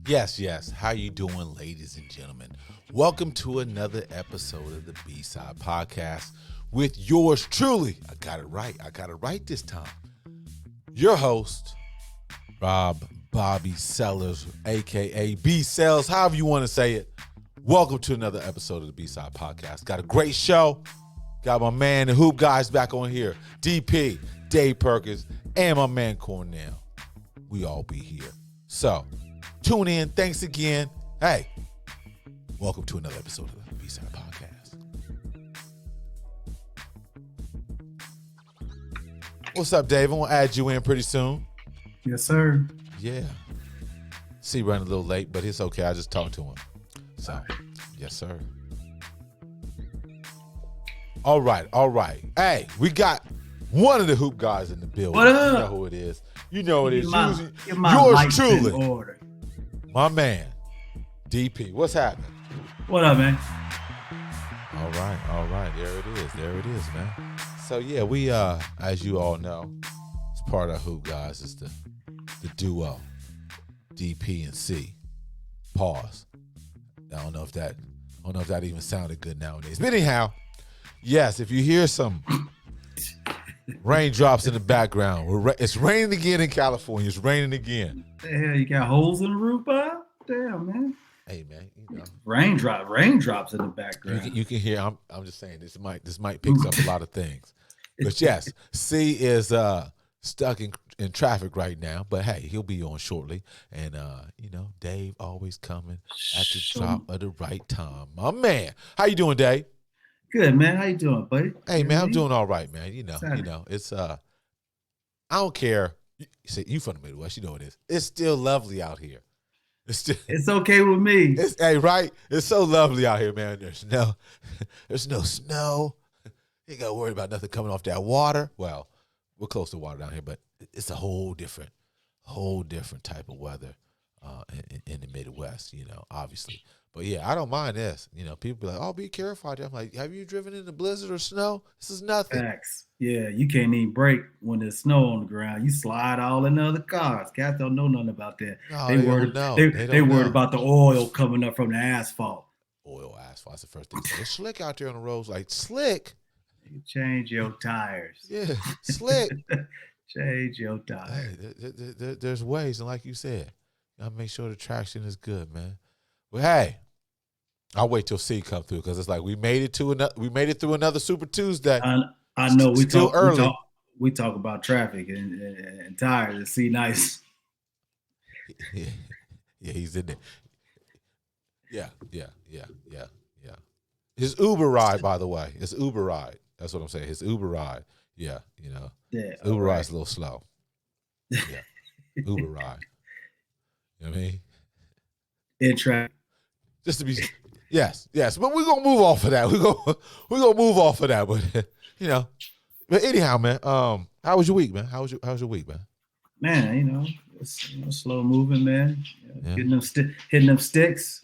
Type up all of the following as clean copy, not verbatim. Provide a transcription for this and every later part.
Yes. How you doing, ladies and gentlemen? Welcome to another episode of the B-Side Podcast with yours truly. I got it right this time. Your host, Rob Bobby Sellers, a.k.a. B-Cells, however you want to say it. Welcome to another episode of the B-Side Podcast. Got a great show. Got my man, the Hoop Guys, back on here. DP, Dave Perkins, and my man, Cornel. We all be here. So, tune in. Thanks again. Hey, welcome to another episode of the B-Side Podcast. What's up, Dave? I'm going to add you in pretty soon. Yes, sir. Yeah. See, running a little late, but it's okay. I just talked to him. So, yes, sir. All right. Hey, we got one of the Hoop Guys in the building. What up? You know who it is. You know it is. Get my Yours lights in truly, order. my man, DP. What's happening? What up, man? All right. There it is, man. So yeah, we as you all know, it's part of Hoop Guys. It's the duo, DP and C. Pause. I don't know if that even sounded good nowadays. But anyhow, yes, if you hear some raindrops in the background, it's raining again in California. It's raining again. The hell, you got holes in the roof, Bob? Damn, man. Hey, man, you know. Raindrops in the background. You can hear. I'm just saying this might picks up a lot of things. But yes, C is stuck in traffic right now. But hey, he'll be on shortly. And Dave always coming at the drop of the right time. My man, how you doing, Dave? Good, man. How you doing, buddy? Hey, man, I'm doing all right, man. You know, it's I don't care. You from the Midwest, you know it is. It's still lovely out here. It's okay with me. Right? It's so lovely out here, man. There's no snow. You ain't got to worry about nothing coming off that water. Well, we're close to water down here, but it's a whole different type of weather in the Midwest, obviously. But yeah, I don't mind this. People be like, "Oh, be careful out there." I'm like, "Have you driven in the blizzard or snow? This is nothing." Facts. Yeah, you can't even brake when there's snow on the ground. You slide all in the other cars. Cats don't know nothing about that. No, they worried about the oil coming up from the asphalt. Asphalt's the first thing. It's slick out there on the roads. Like, slick. You change your tires. Yeah, slick. Change your tires. Hey, there's ways, and like you said, you gotta make sure the traction is good, man. Well, hey, I'll wait till C come through because it's like we made it through another Super Tuesday. I know we still talk early. We talk about traffic and tires and C nice. Yeah, he's in there. Yeah. His Uber ride, by the way. His Uber ride. That's what I'm saying. His Uber ride. Yeah, Yeah, Uber ride's a little slow. Yeah, Uber ride. You know what I mean? In traffic. Just to be, yes, but we're gonna move off of that. We're gonna move off of that. But but anyhow, man. How was your week, man? How's your week, man? Man, it's slow moving, man. Yeah. Hitting them sticks.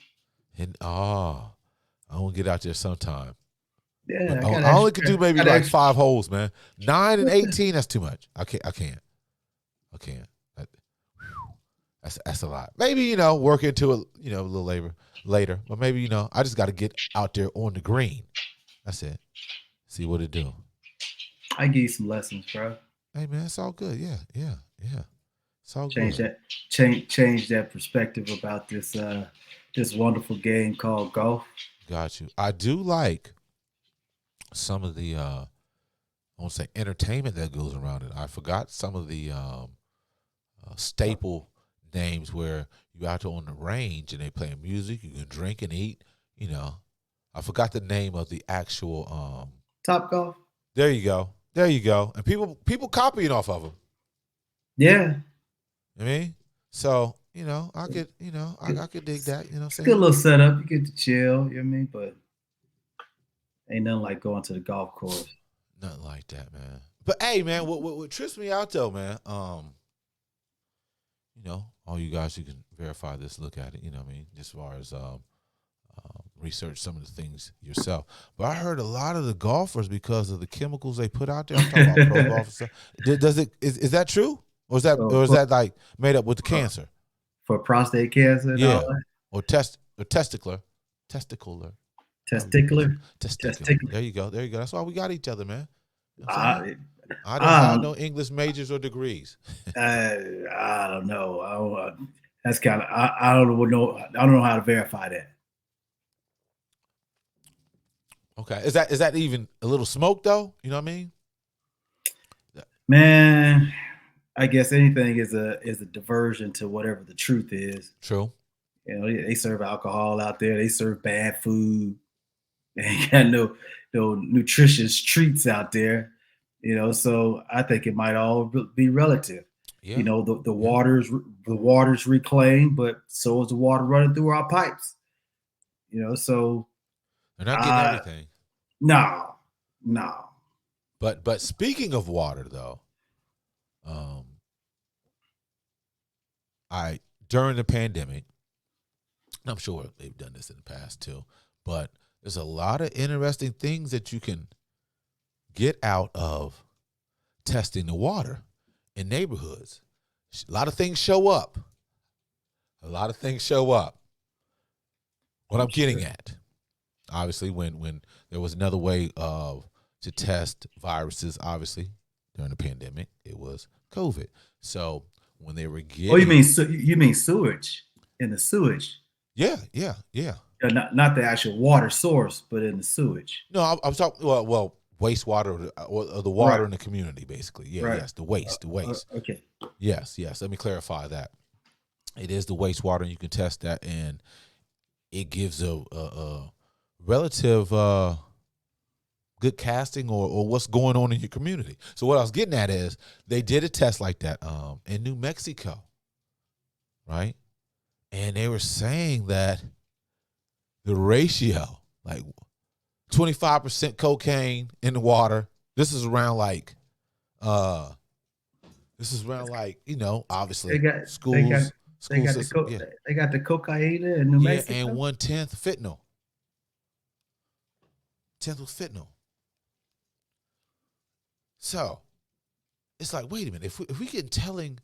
I want to get out there sometime. Yeah, I only could do maybe like 5 holes, man. 9 and 18, that's too much. I can't. That's a lot. Maybe, work into it, a little later. But maybe, I just got to get out there on the green. That's it. See what it do. I give you some lessons, bro. Hey, man, it's all good. Yeah. It's all change good. Change that perspective about this wonderful game called golf. Got you. I do like some of the I won't say entertainment that goes around it. I forgot some of the staple names where you out there on the range and they playing music, you can drink and eat, I forgot the name of the actual Top Golf. There you go. And people copying off of them. Yeah. I mean, so, I could dig that, It's a good little setup. You get to chill, you know what I mean? But ain't nothing like going to the golf course. Nothing like that, man. But hey, man, what trips me out though, man, all you guys who can verify this, look at it, what I mean, as far as research some of the things yourself. But I heard a lot of the golfers, because of the chemicals they put out there, I'm talking about pro golf and stuff. Is that true? Or is that like made up with the cancer? for prostate cancer and all Yeah, that. or testicular, testicular, Testicular, testicular. testicular. There you go. There you go. That's why we got each other, man. You know what I'm saying? I, I didn't have um, no English majors or degrees. I don't know. That's kind of I don't know. I don't know how to verify that. Okay, is that even a little smoke though? You know what I mean? Man, I guess anything is a diversion to whatever the truth is. True. You know, they serve alcohol out there. They serve bad food. They ain't got no nutritious treats out there. You know, so I think it might all be relative. You Yeah. know, the Yeah. water's reclaimed, but so is the water running through our pipes. You know, so They're not getting uh everything. no, no. But speaking of water though, um, I during the pandemic, I'm sure they've done this in the past too, but there's a lot of interesting things that you can get out of testing the water in neighborhoods. A lot of things show up. A lot of things show up. What I'm getting at, obviously, when there was another way of to test viruses, obviously during the pandemic, it was COVID. So when they were Oh, getting, you mean sewage in the sewage? yeah. Not the actual water source, but in the sewage. No, I'm talking well wastewater or the water Right, in the community, basically. Yeah, right. yes, the waste, the waste. Okay. Yes. Let me clarify that. It is the wastewater, and you can test that, and it gives a relative good casting or what's going on in your community. So what I was getting at is they did a test like that in New Mexico, right? And they were saying that the ratio, like 25% cocaine in the water. This is around like They obviously got they got schools, they school got system, yeah. they got the cocaine in New Yeah, and Mexico. 1/10 fentanyl. 10th was fentanyl. So it's like, wait a minute, if we get telling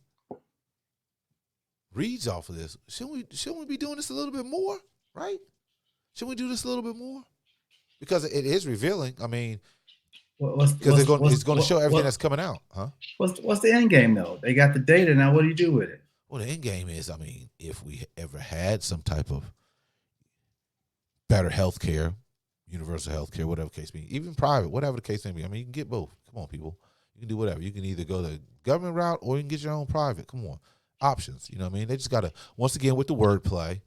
reads off of this, shouldn't we be doing this a little bit more? Right? Shouldn't we do this a little bit more? Because it is revealing. I mean, because it's going to show everything that's coming out, huh? What's the end game though? They got the data now. What do you do with it? Well, the end game is, I mean, if we ever had some type of better health care, universal health care, whatever the case may be, even private, whatever the case may be. I mean, you can get both. Come on, people. You can do whatever. You can either go the government route or you can get your own private. Come on. Options. You know what I mean? They just got to, once again, with the wordplay,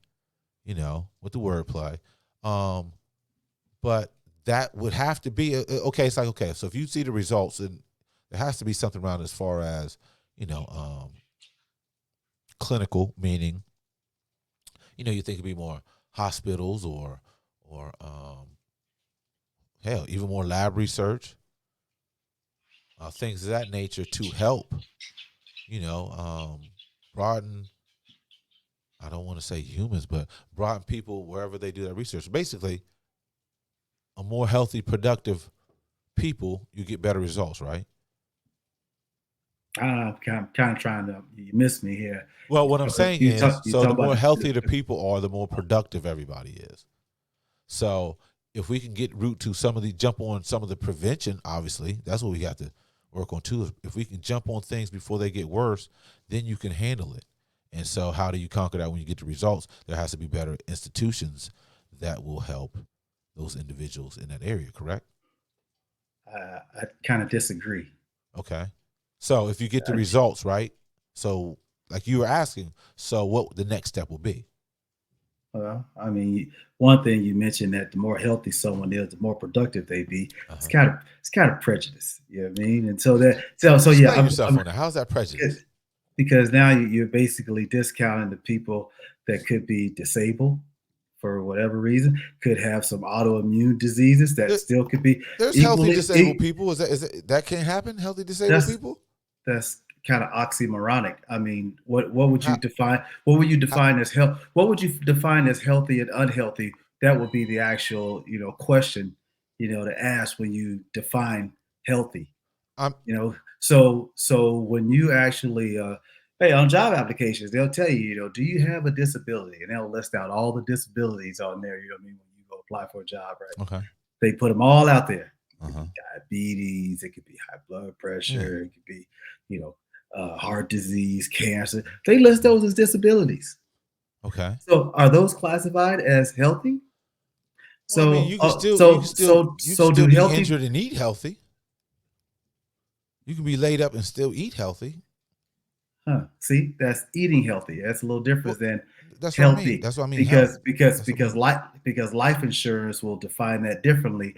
but that would have to be, okay, it's like, okay, so if you see the results, and there has to be something around as far as, clinical, meaning, you think it'd be more hospitals or hell, even more lab research, things of that nature to help, broaden. I don't want to say humans, but broaden people wherever they do that research. Basically, a more healthy, productive people, you get better results, right? I'm kind of trying to. You missed me here. Well, what I'm saying is, You so talk the about more healthy the people are, the more productive everybody is. So if we can get root to jump on some of the prevention, obviously, that's what we got to work on too. If we can jump on things before they get worse, then you can handle it. And so how do you conquer that when you get the results? There has to be better institutions that will help those individuals in that area, correct? I kind of disagree. Okay. So if you get the results, right? So like you were asking, so what the next step will be? Well, I mean, one thing you mentioned that the more healthy someone is, the more productive they be. Uh-huh. It's kind of prejudice. You know what I mean? And so yeah, Explain yourself on that. How's that prejudice? because now you're basically discounting the people that could be disabled for whatever reason, could have some autoimmune diseases that still could be There's healthy equally. disabled people. That can't happen? Healthy disabled people? That's kind of oxymoronic. I mean, what would you How, define? What would you how, define as health? What would you define as healthy and unhealthy? That would be the actual, question, to ask when you define healthy. I'm So when you actually Hey, on job applications, they'll tell you, do you have a disability? And they'll list out all the disabilities on there, when you go apply for a job, right? Okay. They put them all out there. It could Uh-huh. be diabetes, it could be high blood Yeah. pressure, it could be, heart disease, cancer. They list those as disabilities. Okay. So are those classified as healthy? Well, I mean, So, you can still you can still you can so do still be healthy? injured and eat healthy. You can be laid up and still eat healthy. Huh? See, that's eating healthy. That's a little different Well, than that's what I mean. healthy, That's what I mean. because Health. because That's what I because mean. life insurance will define that differently,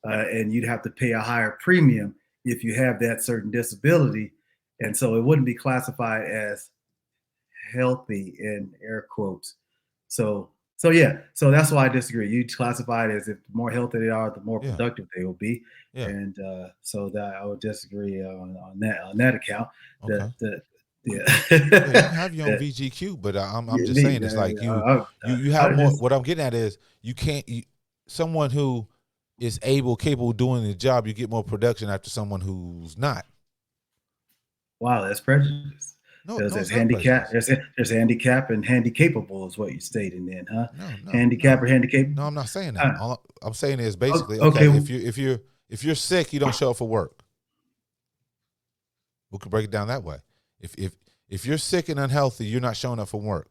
and you'd have to pay a higher premium if you have that certain disability, and so it wouldn't be classified as healthy in air quotes. So yeah, so that's why I disagree. You classify it as if the more healthy they are, the more Yeah. productive they will be, Yeah. and so that I would disagree on that account. Okay. The yeah, Yeah, you can have your own the, VGQ, but I'm yeah, just saying it's like you have I more. just What I'm getting at is you can't someone who is capable of doing the job, you get more production after someone who's not. wow, that's prejudice. No, Because no, there's it's not handicap, prejudice. there's handicap and handicapable is what you stated then, huh? No, no, Handicap no, or handicapable? no. I'm not saying that. Uh, All I'm saying is basically okay. okay, If you're sick, you don't show up for work. We could break it down that way. If you're sick and unhealthy, you're not showing up for work.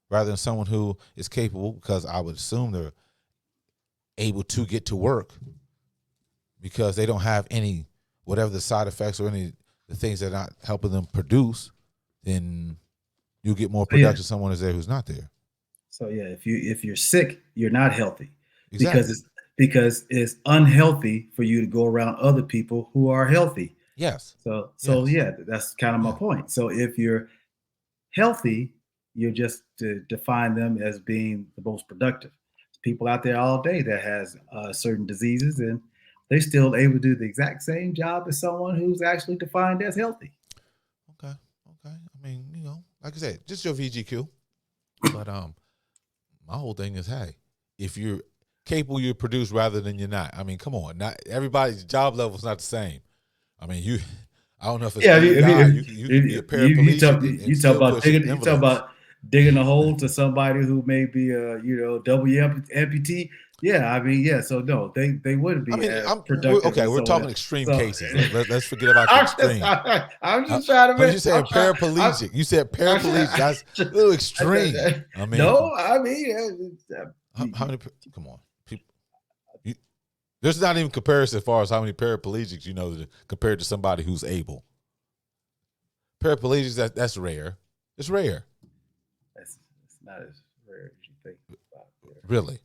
Rather than someone who is capable, because I would assume they're able to get to work because they don't have any whatever the side effects or any the things that are not helping them produce, then you'll get more so yeah, production someone is there who's not there. so yeah, if you're sick, you're not healthy, because Exactly. it's unhealthy for you to go around other people who are healthy. Yes. So Yes. yeah, that's kind of my Yeah. point. So if you're healthy, you just to define them as being the most productive. People out there all day that has certain diseases, and they're still able to do the exact same job as someone who's actually defined as healthy. Okay. Okay. I mean, like I said, just your VGQ. But my whole thing is, hey, if you're capable, you produce rather than you're not. I mean, come on. Not everybody's job level is not the same. I mean, I don't know if it's Yeah, EI. You can be a paraplegic and talk still about push digging envelopes. a hole to somebody who may be a amputee. Yeah, I mean, yeah. So no, they wouldn't I be mean, as productive okay. as We're someone talking else. extreme So cases. Let's forget about the extreme. I'm just trying to But you make. saying paraplegic. You said paraplegic. That's a little extreme. I No, mean, I mean, how many? Come on, people. There's not even comparison as far as how many paraplegics compared to somebody who's able. Paraplegics, that's rare. It's rare. it's not as rare as you think. Really.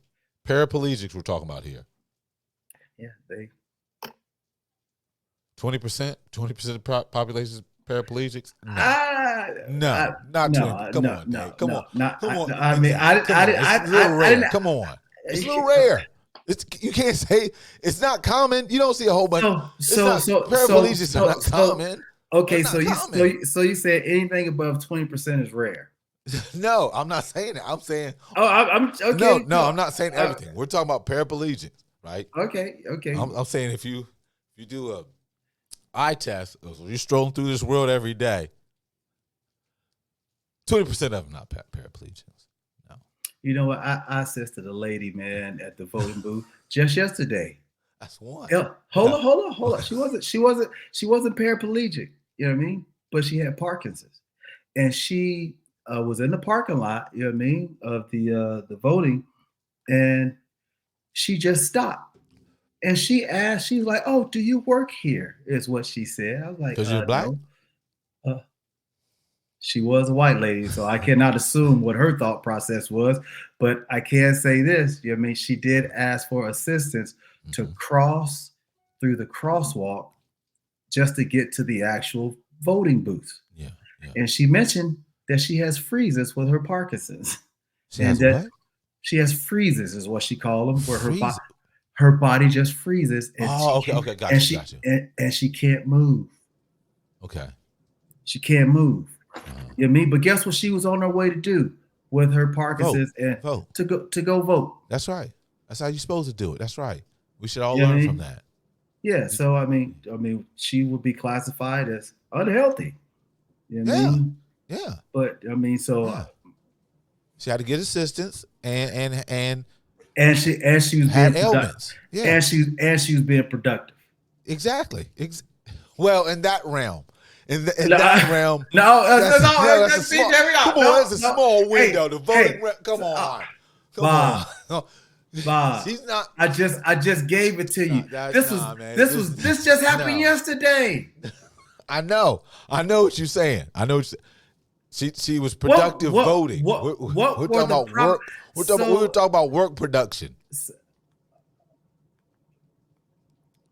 Paraplegics we're talking about here. Yeah, they 20%? 20% of the population is paraplegics? I Not 20. no, Come no, on, no, Dave. Come no, on. not. Come on. I mean, Come on. It's a little I rare. didn't. Come on. It's a little rare. You can't say it's not common. You don't see a whole bunch. It's not paraplegics are not common. They're Okay, not common. so you said anything above 20% is rare. No, I'm not saying that. I'm saying Oh, I'm okay. no, I'm not saying everything. We're talking about paraplegics, right? Okay. I'm saying if you do a eye test, so you're strolling through this world every day, 20% of them not paraplegics. No. You know what? I assisted a lady, man, at the voting booth just yesterday. That's one. Yeah, hold on. She wasn't paraplegic. You know what I mean? But she had Parkinson's, and she was in the parking lot. You know what I mean? Of the voting, and she just stopped, and she asked. She's like, "Oh, do you work here?" Is what she said. I was like, Because you're black? "No." Uh, she was a white lady, so I cannot assume what her thought process was. But I can say this: you know what I mean? She did ask for assistance to cross through the crosswalk just to get to the actual voting booth. Yeah. And she mentioned that she has freezes with her Parkinson's, She and has that what? she has freezes, is what she called them, where Freeze. her body just freezes, and Oh, okay, got you. and she can't move. Okay. She can't move. Uh-huh. You know what I mean? But guess what she was on her way to do with her Parkinson's and Vote. to go vote. That's right. That's how you're supposed to do it. That's right. We should all You know what I learn from mean? that. Yeah. So I mean, she would be classified as unhealthy. You know what I Yeah. mean? Yeah. But I mean, so Yeah. She had to get assistance and and she was being had productive, ailments. Yeah. and she was being productive. Exactly. Well, in that realm. In No, that realm, no, that's a see, small. Jerry, Come on, no, that's a no. small Hey, window. The voting. hey, Come on, come Bob, on. Bob. She's not. I just gave it to you. Nah, man. This just happened No. yesterday. I know what you're saying. I know. She was productive voting. We're talking about work. We were talking about work production.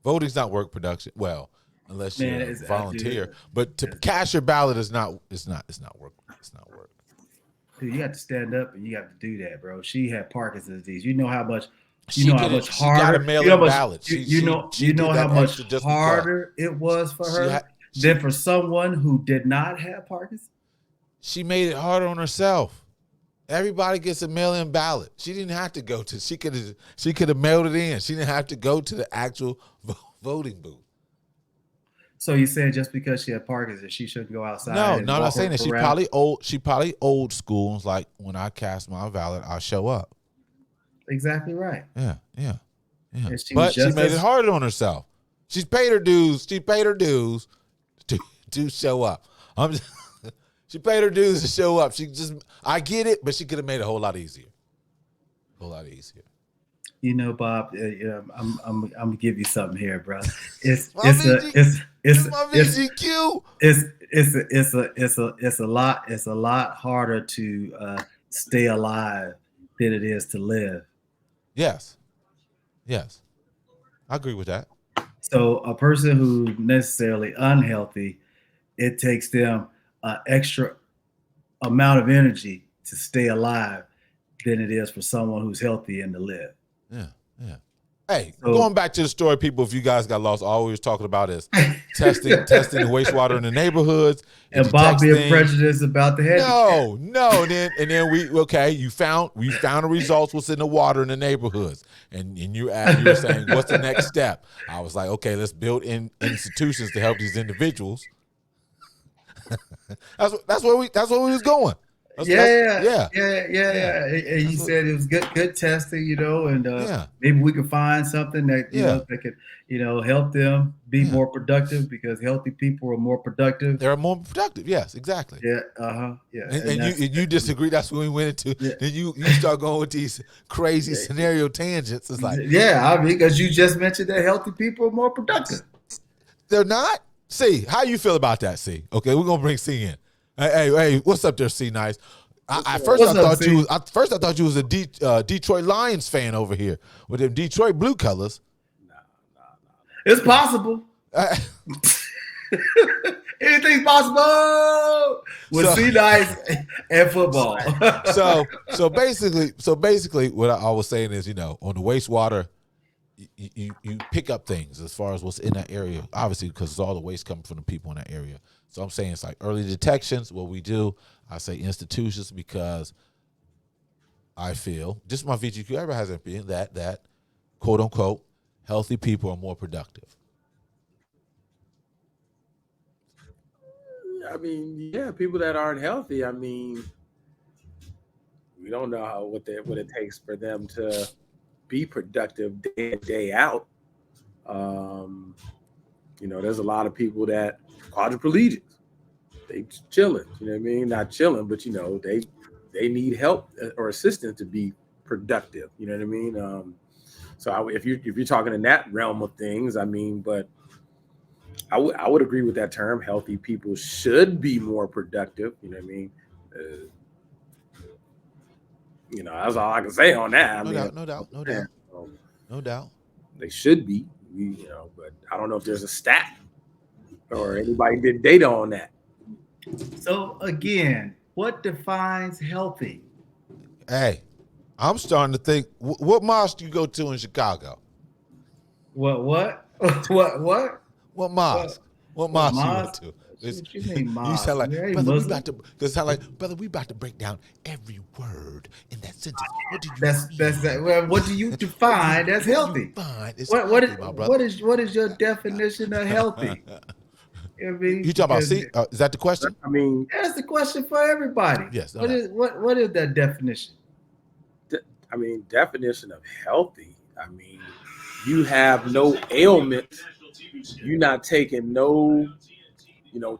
Voting's not work production. Well, unless you're a volunteer, but to cast your ballot is not. It's not work. It's not work. Dude, you have to stand up and you have to do that, bro. She had Parkinson's disease. You know how much. She got a mail-in ballot. You know how much harder it was for her than for someone who did not have Parkinson's. She made it harder on herself. Everybody gets a mail-in ballot. She didn't have to go to. She could have mailed it in. She didn't have to go to the actual voting booth. So you said just because she had Parkinson's, she shouldn't go outside? No, I'm not saying that. She probably old. She probably old school. Like when I cast my ballot, I'll show up. Exactly right. Yeah. But she made it harder on herself. She's paid her dues. She paid her dues to show up. She paid her dues to show up. I get it, but she could have made it a whole lot easier. You know, Bob, I'm gonna give you something here, bro. It's my VGQ. It's a lot harder to stay alive than it is to live. Yes, I agree with that. So a person who's necessarily unhealthy, it takes them an extra amount of energy to stay alive than it is for someone who's healthy and to live. Yeah. Hey, going back to the story, people, if you guys got lost, all we was talking about is testing the wastewater in the neighborhoods. And Bob being prejudiced about the handicap. No. And then we found the results what's in the water in the neighborhoods. And you were saying, what's the next step? I was like, okay, let's build institutions to help these individuals. That's where we was going. Yeah. And he said it was good testing, and maybe we could find something that that could help them be more productive, because healthy people are more productive. They're more productive. Yes, exactly. Yeah. And you disagree? That's when we went into. Yeah. Then you start going with these crazy scenario tangents. It's like, because you just mentioned that healthy people are more productive. They're not. C, how you feel about that? C. Okay, we're gonna bring C in. Hey, what's up there, C Nice? First I thought you was a Detroit Lions fan over here with them Detroit blue colors. No. It's possible. Anything's possible with C Nice and football. So basically, what I was saying is, on the wastewater, you pick up things as far as what's in that area, obviously, because it's all the waste coming from the people in that area. So I'm saying it's like early detections. What we do, I say institutions, because I feel, just my VGQ, everybody has an opinion that quote unquote healthy people are more productive. I mean, people that aren't healthy, I mean, we don't know what it takes for them to be productive day in, day out. There's a lot of people that quadriplegics, they chilling, not chilling, but they need help or assistance to be productive, so if you're talking in that realm of things, I mean, but I would agree with that term. Healthy people should be more productive, that's all I can say on that. No doubt. They should be, but I don't know if there's a stat or anybody did data on that. So again, what defines healthy? Hey, I'm starting to think, what mosque do you go to in Chicago? What? What mosque? What mosque you go to? What you mean, mosque? You sound like, brother, we about to break down every word in that sentence. What do you Well, what do you define as healthy? What is your definition of healthy? You know what I mean? You talking about Because is that the question? I mean, that's the question for everybody. Yes. What is that definition? definition of healthy. I mean, you have no ailments. You're not taking no,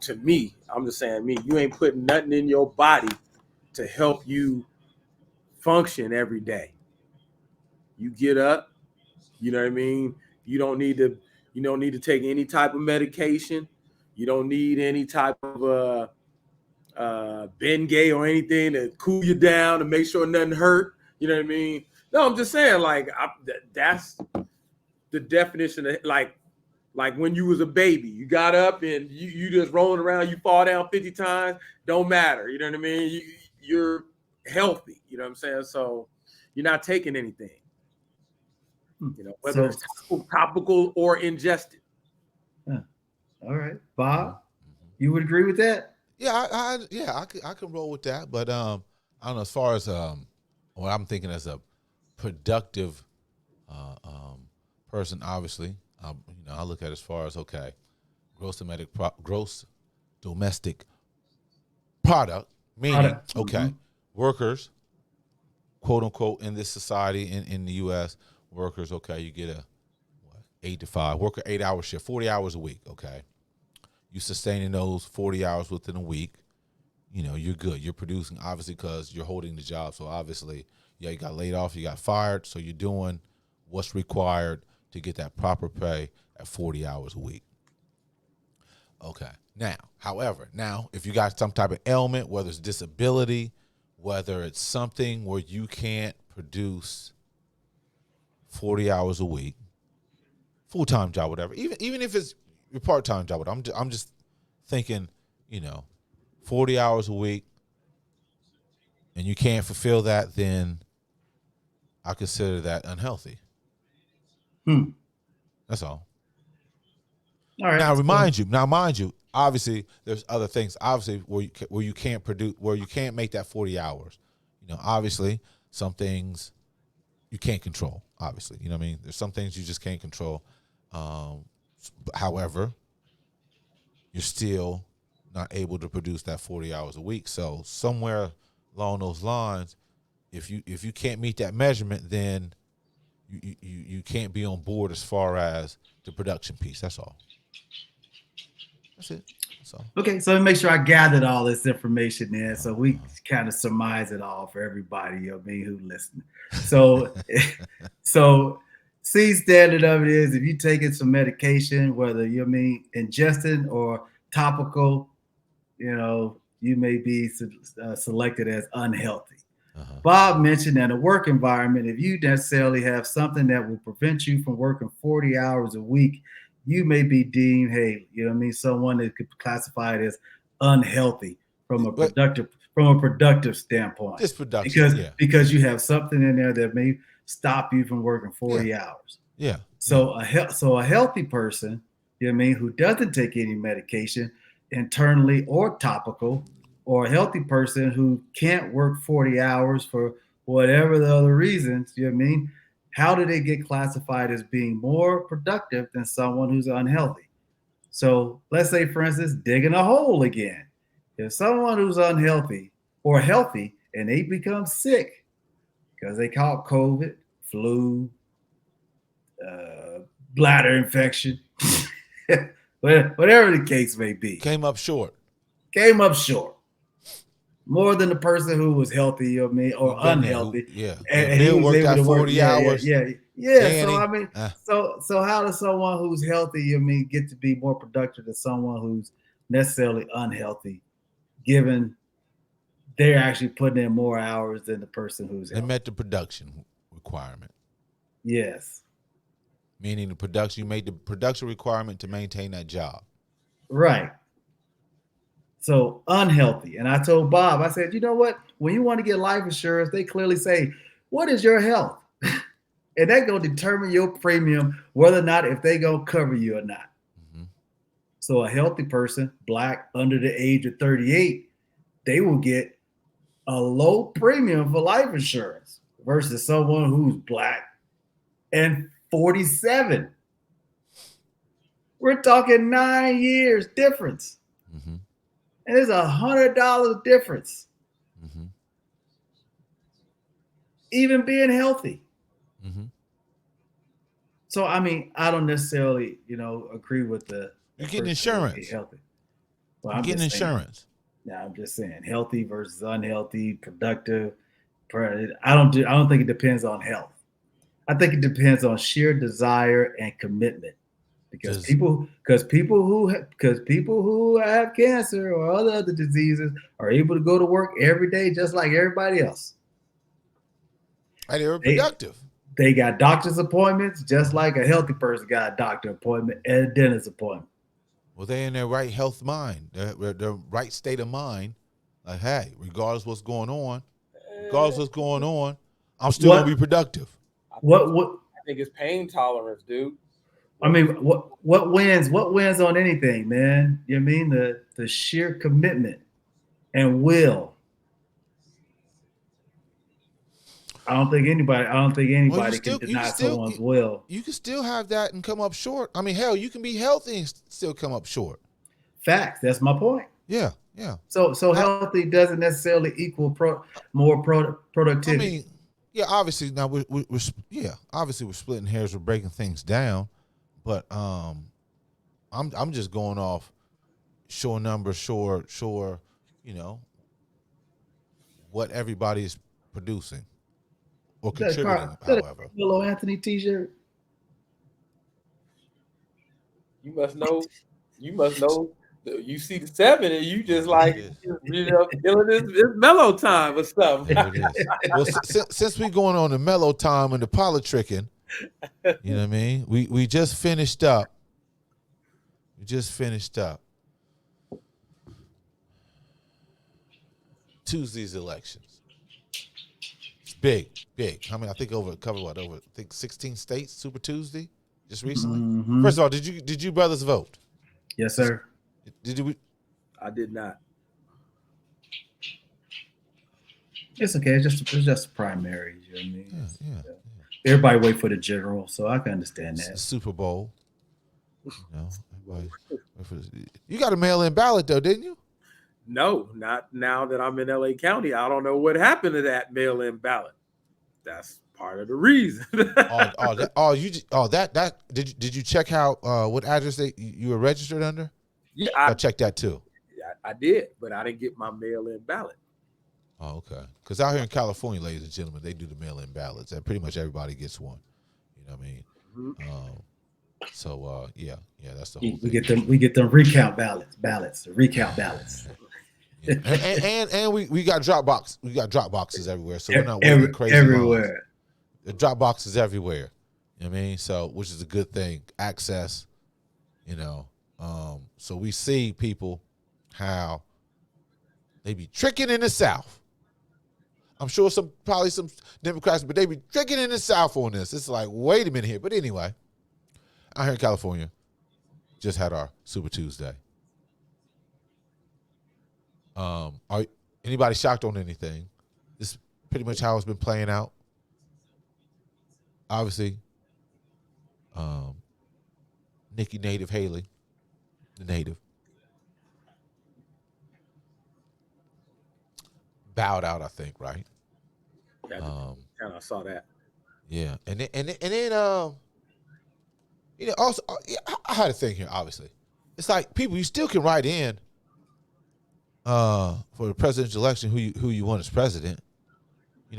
to me, I'm just saying you ain't putting nothing in your body to help you function every day. You get up, you know what I mean? You don't need to take any type of medication. You don't need any type of Bengay or anything to cool you down to make sure nothing hurt. You know what I mean? No, I'm just saying, like, that's the definition of like when you was a baby, you got up and you just rolling around, you fall down 50 times, don't matter. You know what I mean? You're healthy. You know what I'm saying? So you're not taking anything. Whether it's topical or ingested. All right, Bob, you would agree with that? Yeah, I can roll with that. But I don't know, as far as what I'm thinking as a productive person, obviously, I look at it as far as gross domestic product, meaning workers, quote unquote, in this society in the U.S. workers, you get a 8 to 5 work, 8-hour shift, 40 hours a week. You sustaining those 40 hours within a week, you're good. You're producing, obviously, because you're holding the job. So obviously, you got laid off, you got fired. So you're doing what's required to get that proper pay at 40 hours a week. Okay. However, if you got some type of ailment, whether it's disability, whether it's something where you can't produce 40 hours a week, full-time job, whatever, even if it's your part-time job, I'm just thinking, 40 hours a week, and you can't fulfill that, then I consider that unhealthy. That's all. All right. Now, mind you, obviously, there's other things, obviously, where you can't produce, where you can't make that 40 hours. Obviously, some things you can't control, obviously. You know what I mean? There's some things you just can't control. However, you're still not able to produce that 40 hours a week. So somewhere along those lines, if you can't meet that measurement, then you can't be on board as far as the production piece. That's all. That's it. That's all. Okay, so make sure I gathered all this information there, so we kind of surmise it all for everybody, who's listening. So, C standard of it is, if you're taking some medication, whether ingesting or topical, you may be selected as unhealthy. Bob mentioned that in a work environment, if you necessarily have something that will prevent you from working 40 hours a week, you may be deemed, someone that could be classified as unhealthy from a productive standpoint. Just production, because you have something in there that may stop you from working 40 hours. Yeah. So a healthy person, who doesn't take any medication internally or topical, or a healthy person who can't work 40 hours for whatever the other reasons, how do they get classified as being more productive than someone who's unhealthy? So let's say, for instance, digging a hole again. If someone who's unhealthy or healthy and they become sick because they caught COVID, flu, bladder infection, whatever the case may be. Came up short. More than the person who was healthy or unhealthy. And he worked out 40 hours. So how does someone who's healthy, get to be more productive than someone who's necessarily unhealthy, given they're actually putting in more hours than the person who's healthy? They met the production requirement. Yes. Meaning you made the production requirement to maintain that job. Right. So unhealthy. And I told Bob, I said, you know what? When you want to get life insurance, they clearly say, what is your health? And that's going to determine your premium, whether or not if they going to cover you or not. Mm-hmm. So a healthy person, Black, under the age of 38, they will get a low premium for life insurance versus someone who's Black and 47. We're talking 9 years difference. Mm-hmm. And it's $100 difference. Mm-hmm. Even being healthy. Mm-hmm. So, I mean, I don't necessarily, agree with the You're getting person that would be insurance. healthy. Well, You're I'm getting just saying. insurance. Yeah, I'm just saying healthy versus unhealthy, productive. I don't think it depends on health. I think it depends on sheer desire and commitment. Because people who have cancer or other diseases are able to go to work every day just like everybody else. And they were productive. They got doctor's appointments just like a healthy person got a doctor appointment and a dentist appointment. Well, they're in their right health mind, their right state of mind. Like, hey, regardless of what's going on, I'm still gonna be productive. I think it's pain tolerance, dude. I mean, what wins on anything, man? You know what I mean? The sheer commitment and will. I don't think anybody can deny someone's will. You can still have that and come up short. I mean, hell, you can be healthy and still come up short. Facts. That's my point. Yeah. So healthy doesn't necessarily equal more productivity. I mean, yeah, obviously now we're splitting hairs, we're breaking things down, but I'm just going off sure numbers, sure, what everybody is producing or contributing. However, Hello, Anthony T-shirt. You must know. You see the 7 and you just like, feeling this mellow time or something. There it is. Well, since we going on the mellow time and the politricking, you know what I mean? We just finished up. Tuesday's elections. It's big. I mean, I think covered 16 states, Super Tuesday, just recently. Mm-hmm. First of all, did you brothers vote? Yes, sir. Did you? I did not. It's okay. It's just primaries. You know what I mean? Yeah. Everybody wait for the general, so I can understand that. The Super Bowl. You got a mail-in ballot though, didn't you? No, not now that I'm in LA County. I don't know what happened to that mail-in ballot. That's part of the reason. Did you check out what address you were registered under? Yeah, I checked that too. I did, but I didn't get my mail-in ballot. Oh, okay. Because out here in California, ladies and gentlemen, they do the mail-in ballots, and pretty much everybody gets one. You know what I mean? Mm-hmm. That's the whole thing. We get them recount ballots, recount ballots. Yeah. and we got drop box. We got drop boxes everywhere, so we're not waiting crazy everywhere. Lines. The drop boxes everywhere. You know what I mean? So, which is a good thing. Access. So we see people how they be tricking in the South. I'm sure probably some Democrats, but they be tricking in the South on this. It's like, wait a minute here. But anyway, out here in California, just had our Super Tuesday. Are anybody shocked on anything? This is pretty much how it's been playing out. Obviously, Nikki Native Haley, the native, bowed out, I think, right? I saw that. Yeah, and then also I had a thing here. Obviously, it's like people, you still can write in for the presidential election who you want as president.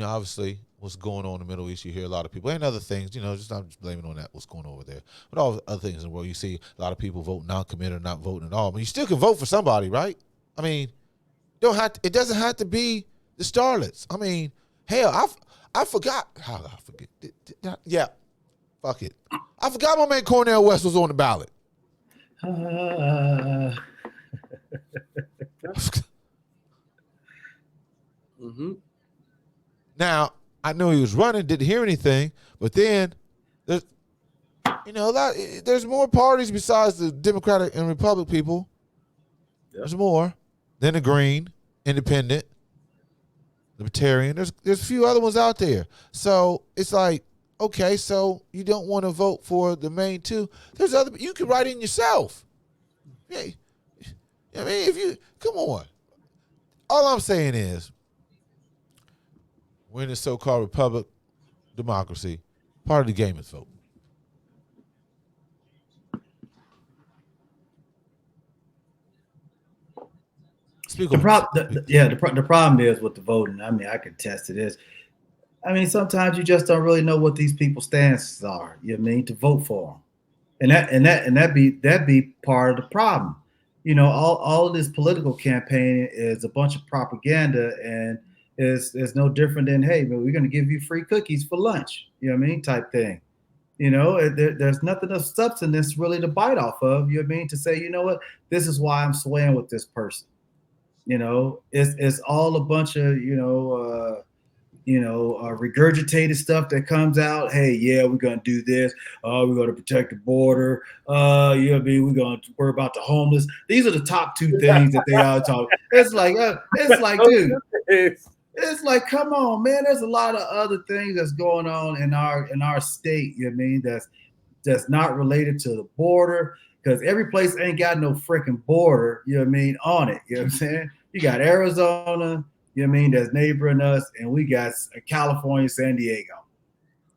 Obviously what's going on in the Middle East, you hear a lot of people and other things. Just not just blaming on that what's going on over there, but all other things in the world. You see a lot of people vote non-committed or not voting at all. But you still can vote for somebody, right? I mean, it doesn't have to be the starlets. I mean, hell, I forgot. How did I forget? Yeah, fuck it. I forgot my man Cornel West was on the ballot. Mm-hmm. Now, I knew he was running, didn't hear anything, but then there's there's more parties besides the Democratic and Republican people. Yep. There's more than the Green, Independent, Libertarian. There's a few other ones out there. So it's like, Okay, so you don't want to vote for the main two. There's other. You can write in yourself. Hey, I mean, if you come on. All I'm saying is, we're in a so-called republic, democracy. Part of the game is vote. Speak The on problem, it. the problem is with the voting. I mean, I can attest to this. I mean, sometimes you just don't really know what these people's stances are. You know what I mean, to vote for them, and that be part of the problem. You know, all of this political campaign is a bunch of propaganda, and is no different than, hey, man, we're going to give you free cookies for lunch. You know what I mean, type thing. You know, there's nothing of substance really to bite off of. You know what I mean, to say, you know what, this is why I'm swaying with this person. You know, it's all a bunch of regurgitated stuff that comes out. Hey, yeah, we're gonna do this. We're gonna protect the border. You know what I mean? We're gonna worry about the homeless. These are the top two things that they all talk. Dude, it's like, come on, man. There's a lot of other things that's going on in our state. You know what I mean? That's not related to the border, because every place ain't got no freaking border, you know what I mean, on it. You know what I'm saying? You got Arizona, you know what I mean, that's neighboring us, and we got California, San Diego.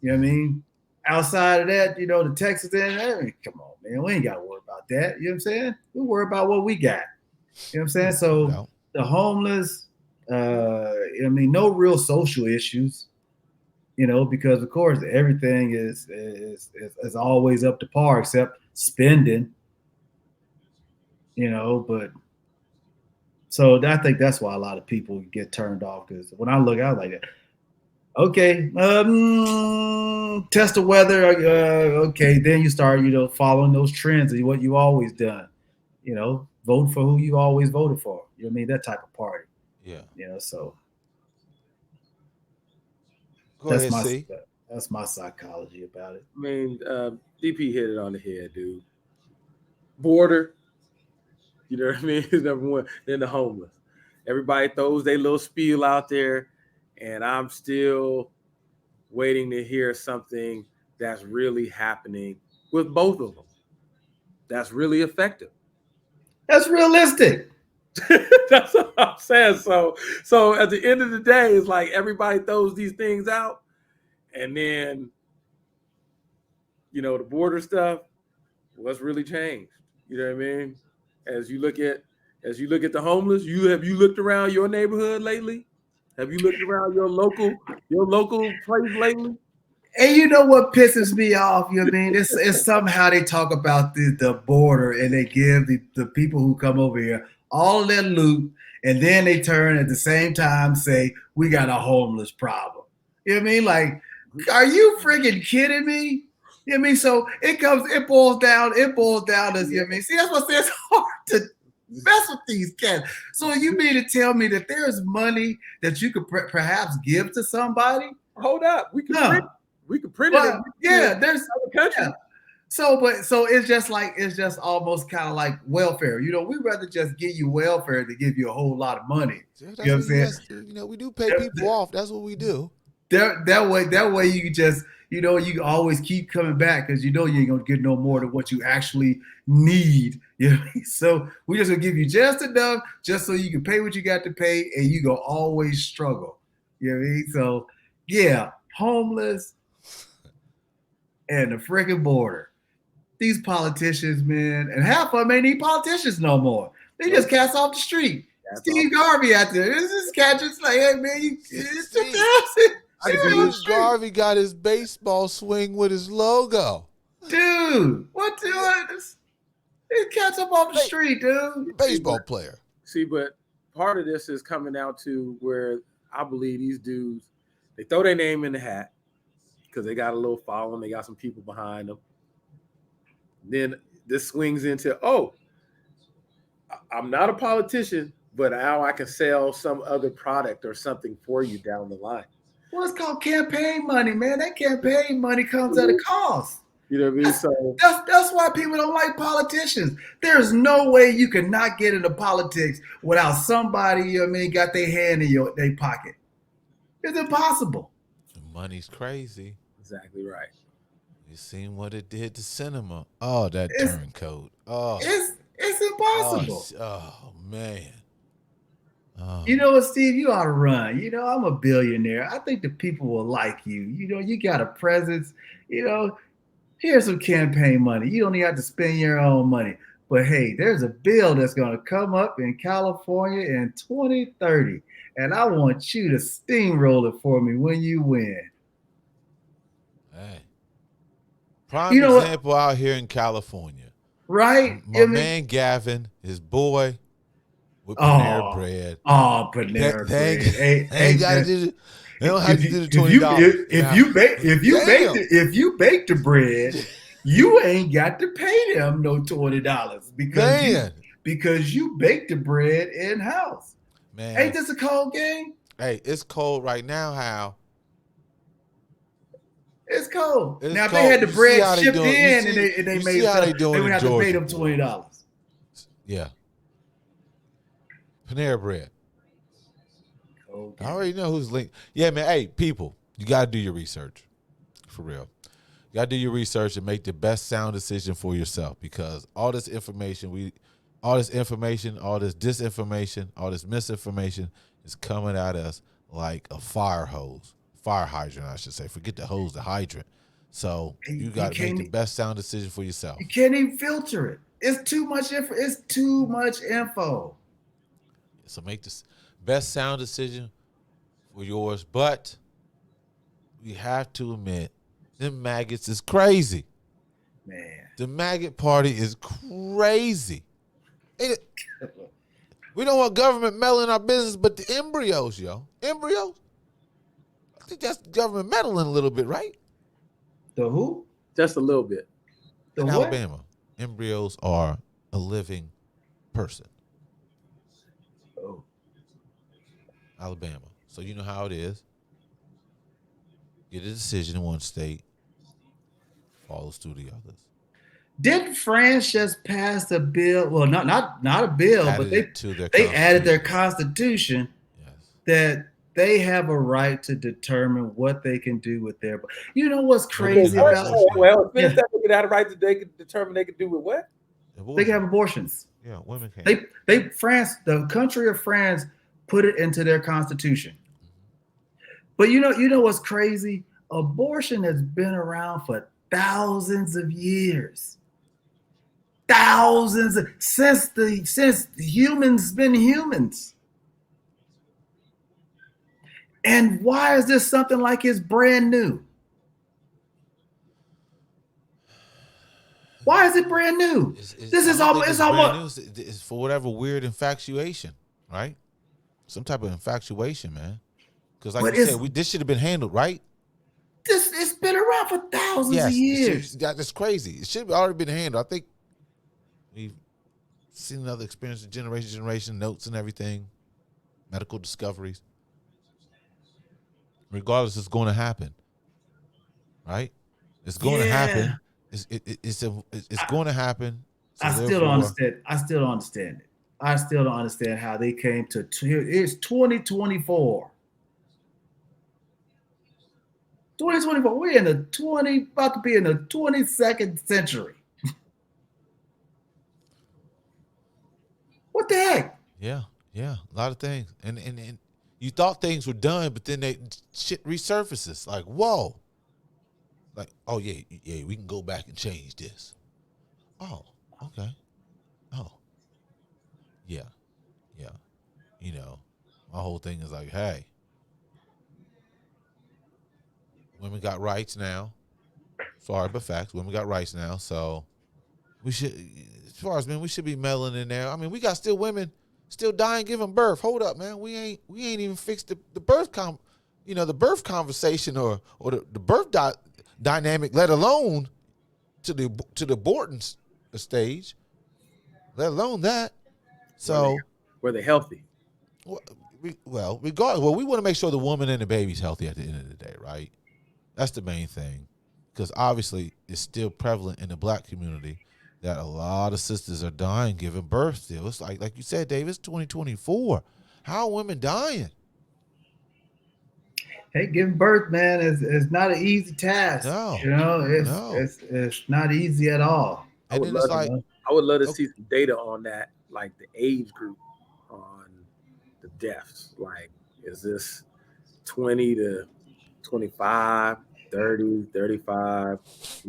You know what I mean? Outside of that, you know, the Texas and everything, come on, man. We ain't got to worry about that. You know what I'm saying? We worry about what we got. You know what I'm saying? So No. the homeless, I mean, no real social issues, you know, because of course everything is always up to par except spending, you know. But so I think that's why a lot of people get turned off, because when I look out like that, okay, test the weather, okay, then you start, you know, following those trends of what you always done, you know, vote for who you always voted for. You know what I mean? That type of party. Yeah. You know, so Go that's ahead, my C. that's my psychology about it. I mean, DP hit it on the head, dude. Border, you know what I mean, is number one. Then the homeless. Everybody throws their little spiel out there, and I'm still waiting to hear something that's really happening with both of them. That's really effective. That's realistic. That's what I'm saying. So at the end of the day, it's like everybody throws these things out, and then, you know, the border stuff, what's really changed? You know what I mean? As you look at the homeless, have you looked around your neighborhood lately? Have you looked around your local place lately? And you know what pisses me off? You know what I mean? It's somehow they talk about the border, and they give the people who come over here all of their loot, and then they turn at the same time say, we got a homeless problem. You know what I mean? Like, are you freaking kidding me? You know what I mean? So it boils down to, you know what I mean? See, that's what it's hard to mess with these cats. So you mean to tell me that there's money that you could perhaps give to somebody? Hold up, we could print it. Well, yeah, there's other country. Yeah. So it's just almost kind of like welfare. You know, we'd rather just give you welfare than give you a whole lot of money. Yeah, You know what I'm saying? You know, we do pay people off. That's what we do. That way you can just, you know, you can always keep coming back, because you know you ain't gonna get no more than what you actually need. You know, so we just gonna give you just enough, just so you can pay what you got to pay, and you gonna always struggle. You know what I mean? So yeah, homeless and the freaking border. These politicians, man, and half of them ain't even politicians no more. They just cats off the street. Steve Garvey out there. This is cat just like, hey man, it's 2000. Steve Garvey got his baseball swing with his logo. Dude, what this? These cats up off the street, dude. Baseball player. See, but part of this is coming out to where I believe these dudes, they throw their name in the hat because they got a little following, they got some people behind them. Then this swings into, oh, I'm not a politician, but now I can sell some other product or something for you down the line. Well, it's called campaign money, man. That campaign money comes at a cost. You know what I mean? So that's why people don't like politicians. There's no way you can not get into politics without somebody, you know what I mean, got their hand in their pocket. It's impossible. Money's crazy. Exactly right. You seen what it did to cinema? Oh, that It's turncoat. Oh, it's oh, impossible. oh man. Oh, You know what, Steve? You ought to run. You know, I'm a billionaire. I think the people will like you. You know, you got a presence. You know, here's some campaign money. You don't even have to spend your own money. But hey, there's a bill that's going to come up in California in 2030. And I want you to steamroll it for me when you win. hey. You Prime know what? example out here in California. Right? My I mean, man Gavin, his boy with Panera oh, Bread. oh, They, Panera they ain't, Bread. Hey, they ain't hey, got to do. They don't have if to you do the if you $20. Now, damn. if you bake the bread, you ain't got to pay them no $20 Man, because you bake the bread in house. Ain't man. this a cold game? Hey, it's cold right now. How It's cold. it's Now if they had cold. the You see bread how they shipped doing. You in see, and they you see made how they stuff, they doing would in have to pay Georgia, them boy. $20. Yeah, Panera Bread. Cold I game. already know who's linked. Yeah, man. Hey, people, you gotta do your research, for real. You gotta do your research and make the best sound decision for yourself because all this information, all this disinformation, all this misinformation is coming at us like a fire hydrant, I should say. Forget the hose, the hydrant. So you You got to make can't the best sound decision for yourself. you can't even filter it. It's too much info. It's too much info. So make the best sound decision for yours. But we have to admit, them maggots is crazy. Man. The maggot party is crazy. We don't want government meddling in our business, but the embryos, yo. Embryos? I think that's government meddling a little bit, right? The who? Just a little bit. The In what? Alabama, embryos are a living person. Oh. Alabama. So you know how it is. Get a decision in one state, follows through the others. Didn't France just pass a bill? Well, not a bill, but Added it to their they added their constitution. constitution Yes. that they have a right to determine what they can do with their. You know what's Women can crazy have about? abortion. Well, finish Yeah, that. They had a right to they could determine they could do with what? they Abortion. can have abortions. Yeah, women can. The country of France put it into their constitution. But you know what's crazy? Abortion has been around for thousands of years. Since humans been humans. And why is this something like it's brand new? Why is it brand new? This is almost it's almost It's for whatever weird infatuation, right? Some type of infatuation, man. Because like but you said, this should have been handled, right? it's been around for thousands of Yes, years. that's crazy. It should have already been handled. I think we've seen another experience of generation, notes and everything, medical discoveries. Regardless, it's going to happen, right? It's going to happen. It's going to happen. So I still don't understand. I still don't understand it. I still don't understand how they came to. It's 2024. 2024. We're in the about to be in the 22nd century. What the heck? Yeah, a lot of things, and you thought things were done, but then shit resurfaces. Like whoa, like oh yeah, we can go back and change this. Oh, okay. Oh, yeah. You know, my whole thing is like, hey, women got rights now. Sorry, but facts. Women got rights now, so we should, as far as men, we should be meddling in there. I mean, we got still women still dying giving birth. Hold up, man. We ain't even fixed the birth the birth conversation or the birth dynamic, let alone to the aborting stage, let alone that. So Were they healthy? Regardless, we want to make sure the woman and the baby's healthy at the end of the day, right? That's the main thing, because obviously it's still prevalent in the black community that a lot of sisters are dying giving birth still. It's like you said, Dave, it's 2024. How are women dying? Hey, giving birth, man, is not an easy task. No, You know, no. it's not easy at all. I And would then it's love You to. like, know? I would love to okay, see some data on that, like the age group on the deaths. Like, is this 20 to 25, 30, 35,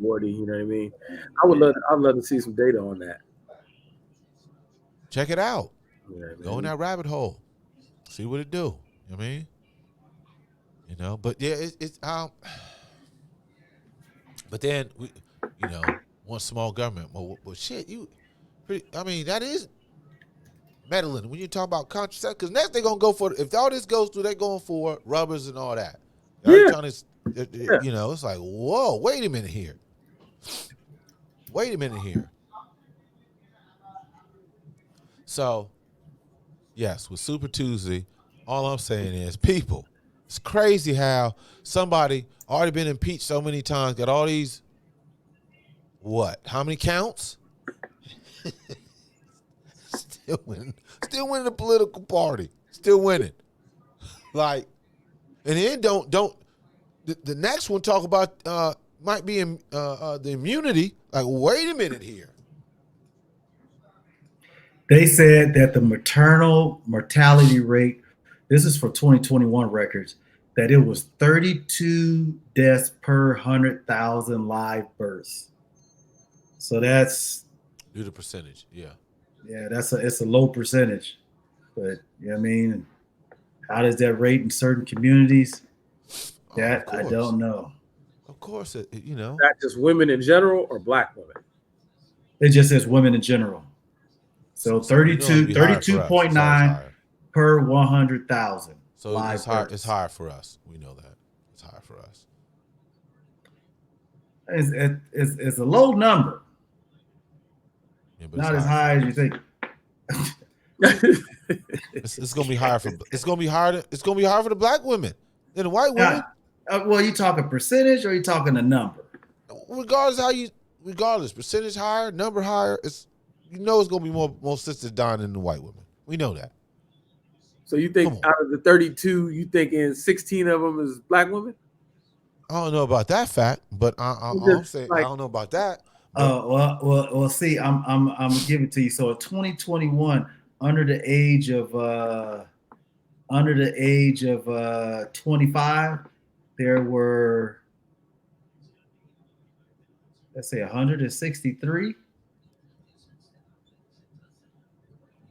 40? You know what I mean? I'd love to see some data on that. check it out. You know what I Go in mean? that rabbit hole. See what it do. You know what I mean? But yeah, it's but then we, one small government. Well, shit, I mean, that is meddling when you talk about contraception. Because next they're gonna go for, if all this goes through, they're going for rubbers and all that. They're already Yeah, trying to, yeah. it's like, whoa, wait a minute here. Wait a minute here. So, yes, with Super Tuesday, all I'm saying is, people, it's crazy how somebody already been impeached so many times, got all these, what? How many counts? Still winning the political party. Still winning. Like, and then don't the next one talk about might be the immunity. Like, wait a minute here. They said that the maternal mortality rate, this is for 2021 records, that it was 32 deaths per 100,000 live births. So that's, Do the percentage, yeah. it's a low percentage. But you know what I mean? How does that rate in certain communities? That I don't know. Of course, Not just women in general or black women. It just says women in general. So So we know it'd be higher for us. It's always 32.9 higher. per 100,000 So live it's high. births. It's higher for us. We know that. It's higher for us. It's a low number. Yeah, but Not as high as you think. It's gonna be higher for. It's gonna be higher. It's gonna be higher for the black women than the white women. Well, you talking percentage or you talking a number? Regardless, percentage higher, number higher. It's gonna be more sisters dying than the white women. We know that. So you think out of the 32, you thinking 16 of them is black women? I don't know about that fact, but I'm saying I don't know about that. Well. See, I'm gonna give it to you. So in 2021, under the age of 25, there were, let's say, 163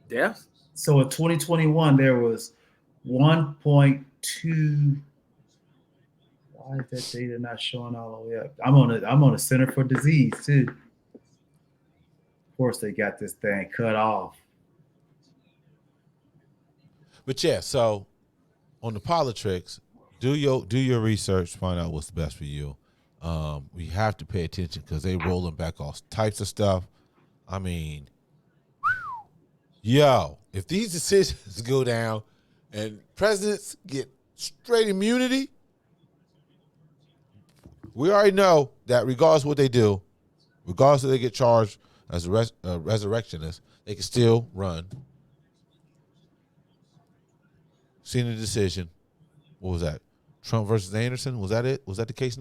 deaths. So in 2021, there was 1.2. Why is that data not showing all the way up? I'm on a Center for Disease too. Of course, they got this thing cut off. But yeah, so on the politics, do your research, find out what's the best for you. We have to pay attention because they rolling back all types of stuff. I mean, if these decisions go down and presidents get straight immunity, we already know that regardless of what they do, regardless if they get charged as a resurrectionist, they can still run. Seen the decision. What was that? Trump versus Anderson? Was that it? Was that the case?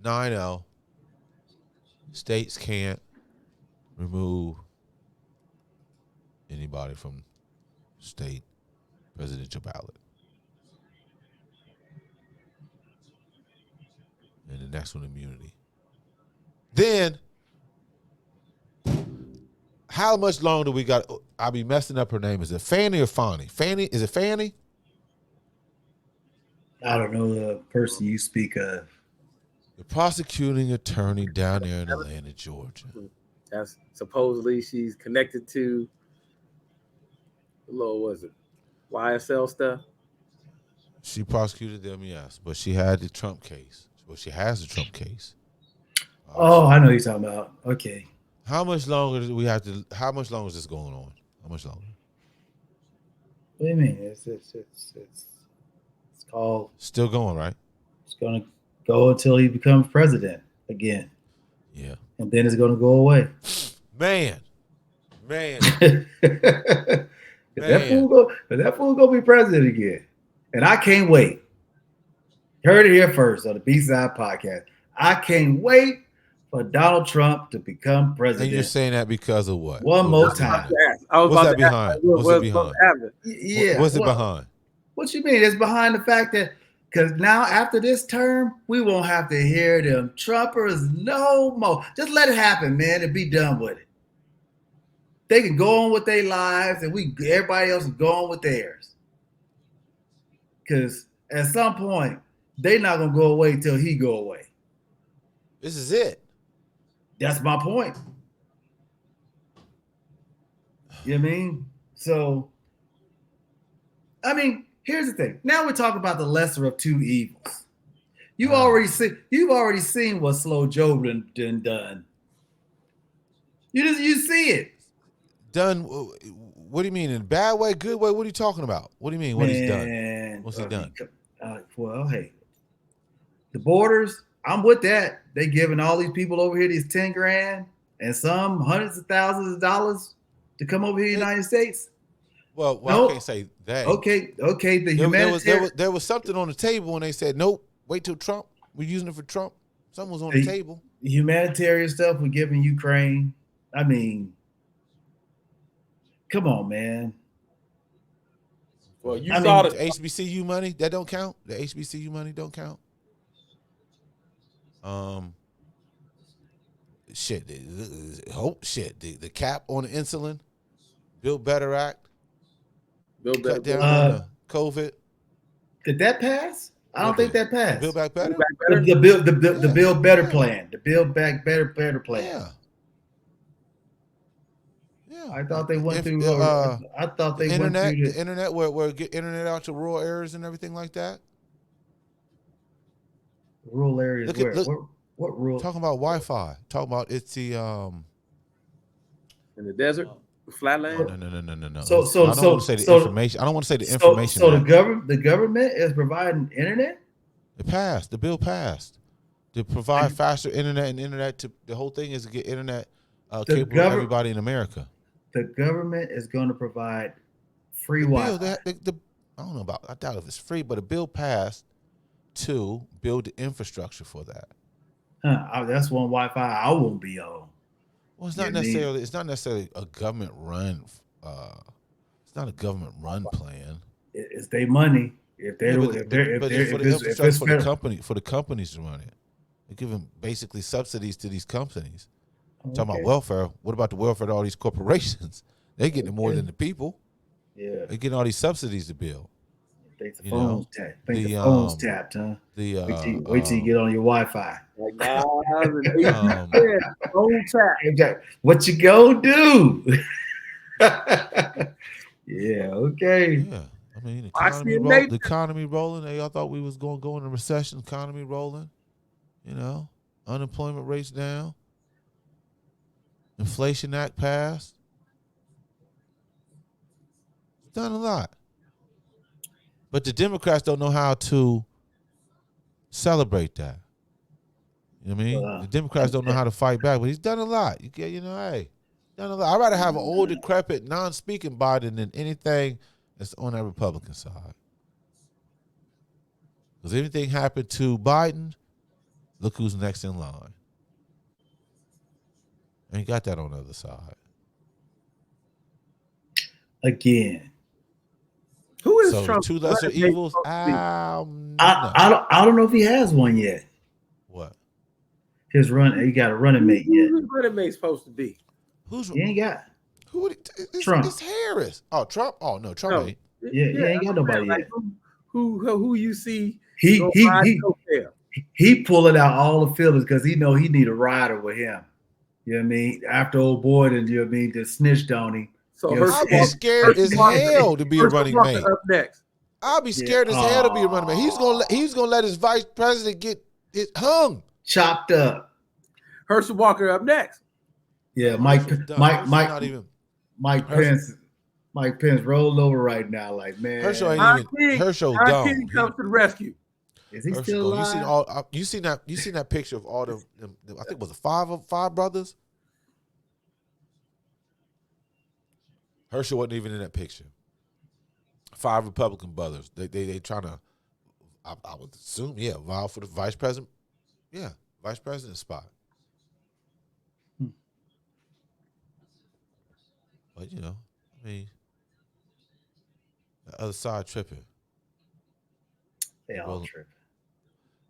9-0. States can't remove anybody from state presidential ballot. And the next one, immunity. Then, how much longer do we got? I'll be messing up her name. Is it Fanny or Fanny? Fanny? Is it Fanny? I don't know the person you speak of. The prosecuting attorney down there in Atlanta, Georgia. That's supposedly she's connected to, was it YSL stuff? She prosecuted them, yes, but she had the Trump case. Well, she has the Trump case. I know what you're talking about. Okay. How much longer do we have to? How much longer is this going on? How much longer? What do you mean? It's called. Still going, right? It's gonna go until he becomes president again. Yeah. And then it's gonna go away. Man. That fool gonna be president again, and I can't wait. Heard it here first on the B-Side Podcast. I can't wait for Donald Trump to become president. And you're saying that because of what? One more time. What's that behind? What's it behind? Yeah. What's it behind? What you mean? It's behind the fact that because now after this term, we won't have to hear them Trumpers no more. Just let it happen, man, and be done with it. They can go on with their lives, and everybody else can go on with theirs. Because at some point, they're not gonna go away till he go away. This is it. That's my point. You know what I mean? So, I mean, here's the thing. Now we're talking about the lesser of two evils. You've already seen what Slow Joe done. You see it. Done. What do you mean? In a bad way, good way? What are you talking about? What do you mean? What he's done? What's he done? Well, hey, the borders. I'm with that. They giving all these people over here these 10 grand and some hundreds of thousands of dollars to come over here to the United States. Well, I can't say that. Okay. The humanitarian. There was something on the table and they said, nope, wait till Trump. We're using it for Trump. Something was on the table. Humanitarian stuff we're giving Ukraine. I mean, come on, man. Well, you saw the HBCU money. That don't count. The HBCU money don't count. The cap on the insulin, Build Better Act, cut down on the COVID. Did that pass? I don't think that passed. Build Back Better. The Build Better plan. The Build Back Better plan. Yeah. I thought they went through. I thought they went through the internet where get internet out to rural areas and everything like that. Rural areas. What rural? Talking about Wi-Fi. Talking about it's the in the desert, flatland. No. So I don't want to say the information. I don't want to say the information. So the government is providing internet. It passed. The bill passed to provide faster internet and internet to the whole thing is to get internet capable of everybody in America. The government is going to provide free Wi-Fi. I don't know about. I doubt if it's free, but a bill passed to build the infrastructure for that. That's one Wi-Fi I won't be on. Well, it's not necessarily. It's not necessarily a government run. It's not a government run plan. It's their money. For the companies to run it, they're giving basically subsidies to these companies. Okay. Talking about welfare. What about the welfare to all these corporations? They getting more than the people. Yeah, they getting all these subsidies to build. The phone's tapped, huh? Wait till you get on your Wi-Fi. Like, phone tap. What you gonna do? Yeah, okay. Yeah, I mean, the economy rolling. They all thought we was going to go into recession. Economy rolling. Unemployment rates down. Inflation Act passed. It's done a lot. But the Democrats don't know how to celebrate that. You know what I mean? The Democrats don't know how to fight back, but he's done a lot. Done a lot. I'd rather have an old, decrepit, non-speaking Biden than anything that's on that Republican side. Because if anything happened to Biden, look who's next in line. Ain't got that on the other side. Again. Who is so Trump? Two lesser evils. I don't know if he has one yet. What? He got a running mate yet. Who's running mate supposed to be? He ain't got. Trump. It's Harris. Oh, Trump. Oh no, Trump ain't. Yeah, he ain't got nobody yet. Who you see? He pulling out all the feelings because he know he need a rider with him. You know what I mean? After old boy, just snitched on him. So I'll be scared as hell to be a running mate. Up next. I'll be scared as hell to be a running mate. He's gonna let his vice president get hung, chopped up. Herschel Walker up next. Yeah, Mike Pence rolled over right now. Like, man, Herschel ain't even. Herschel gone. King comes to the rescue. Is he still alive? You seen that picture of all the I think it was five brothers. Herschel wasn't even in that picture. 5 Republican brothers. They trying to, I would assume, vie for the vice president. Yeah, vice president spot. But I mean, the other side tripping. They all tripping.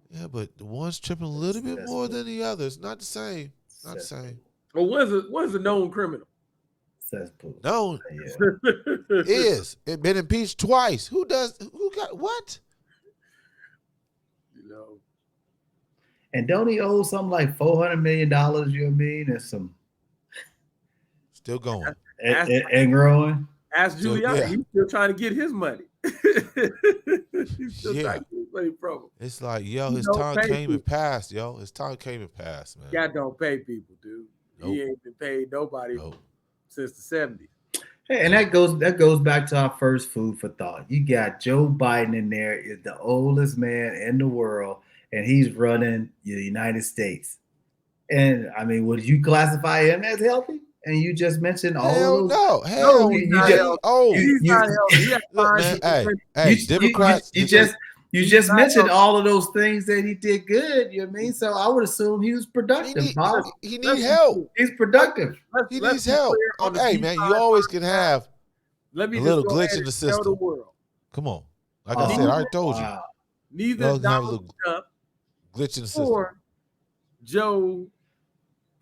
Yeah, but the one's tripping a little bit more than the others. Not the same. Not the same. Well, one's a known criminal. Cesspool. Known is it been impeached twice. Who got what? And don't he owe something like $400 million? You know what I mean? And some still going and growing. Ask Giuliani. He's still trying to get his money. He's still trying to get his money from him. It's like, his time came and passed, His time came and passed, man. God don't pay people, dude. Nope. He ain't been paid nobody since the 70s. Hey, and that goes back to our first food for thought. You got Joe Biden in there, is the oldest man in the world, and he's running the United States. And I mean, would you classify him as healthy? And you just mentioned all those. Hell no. He's not healthy. Look, man, hey, Democrats. You just mentioned all of those things that he did good. You know what I mean? So I would assume he was productive. He needs help. He's productive. He needs help. Hey, man, you always can have a little glitch in the system. Come on. Like I said, I already told you. Neither Donald Trump glitch in the system. Or Joe,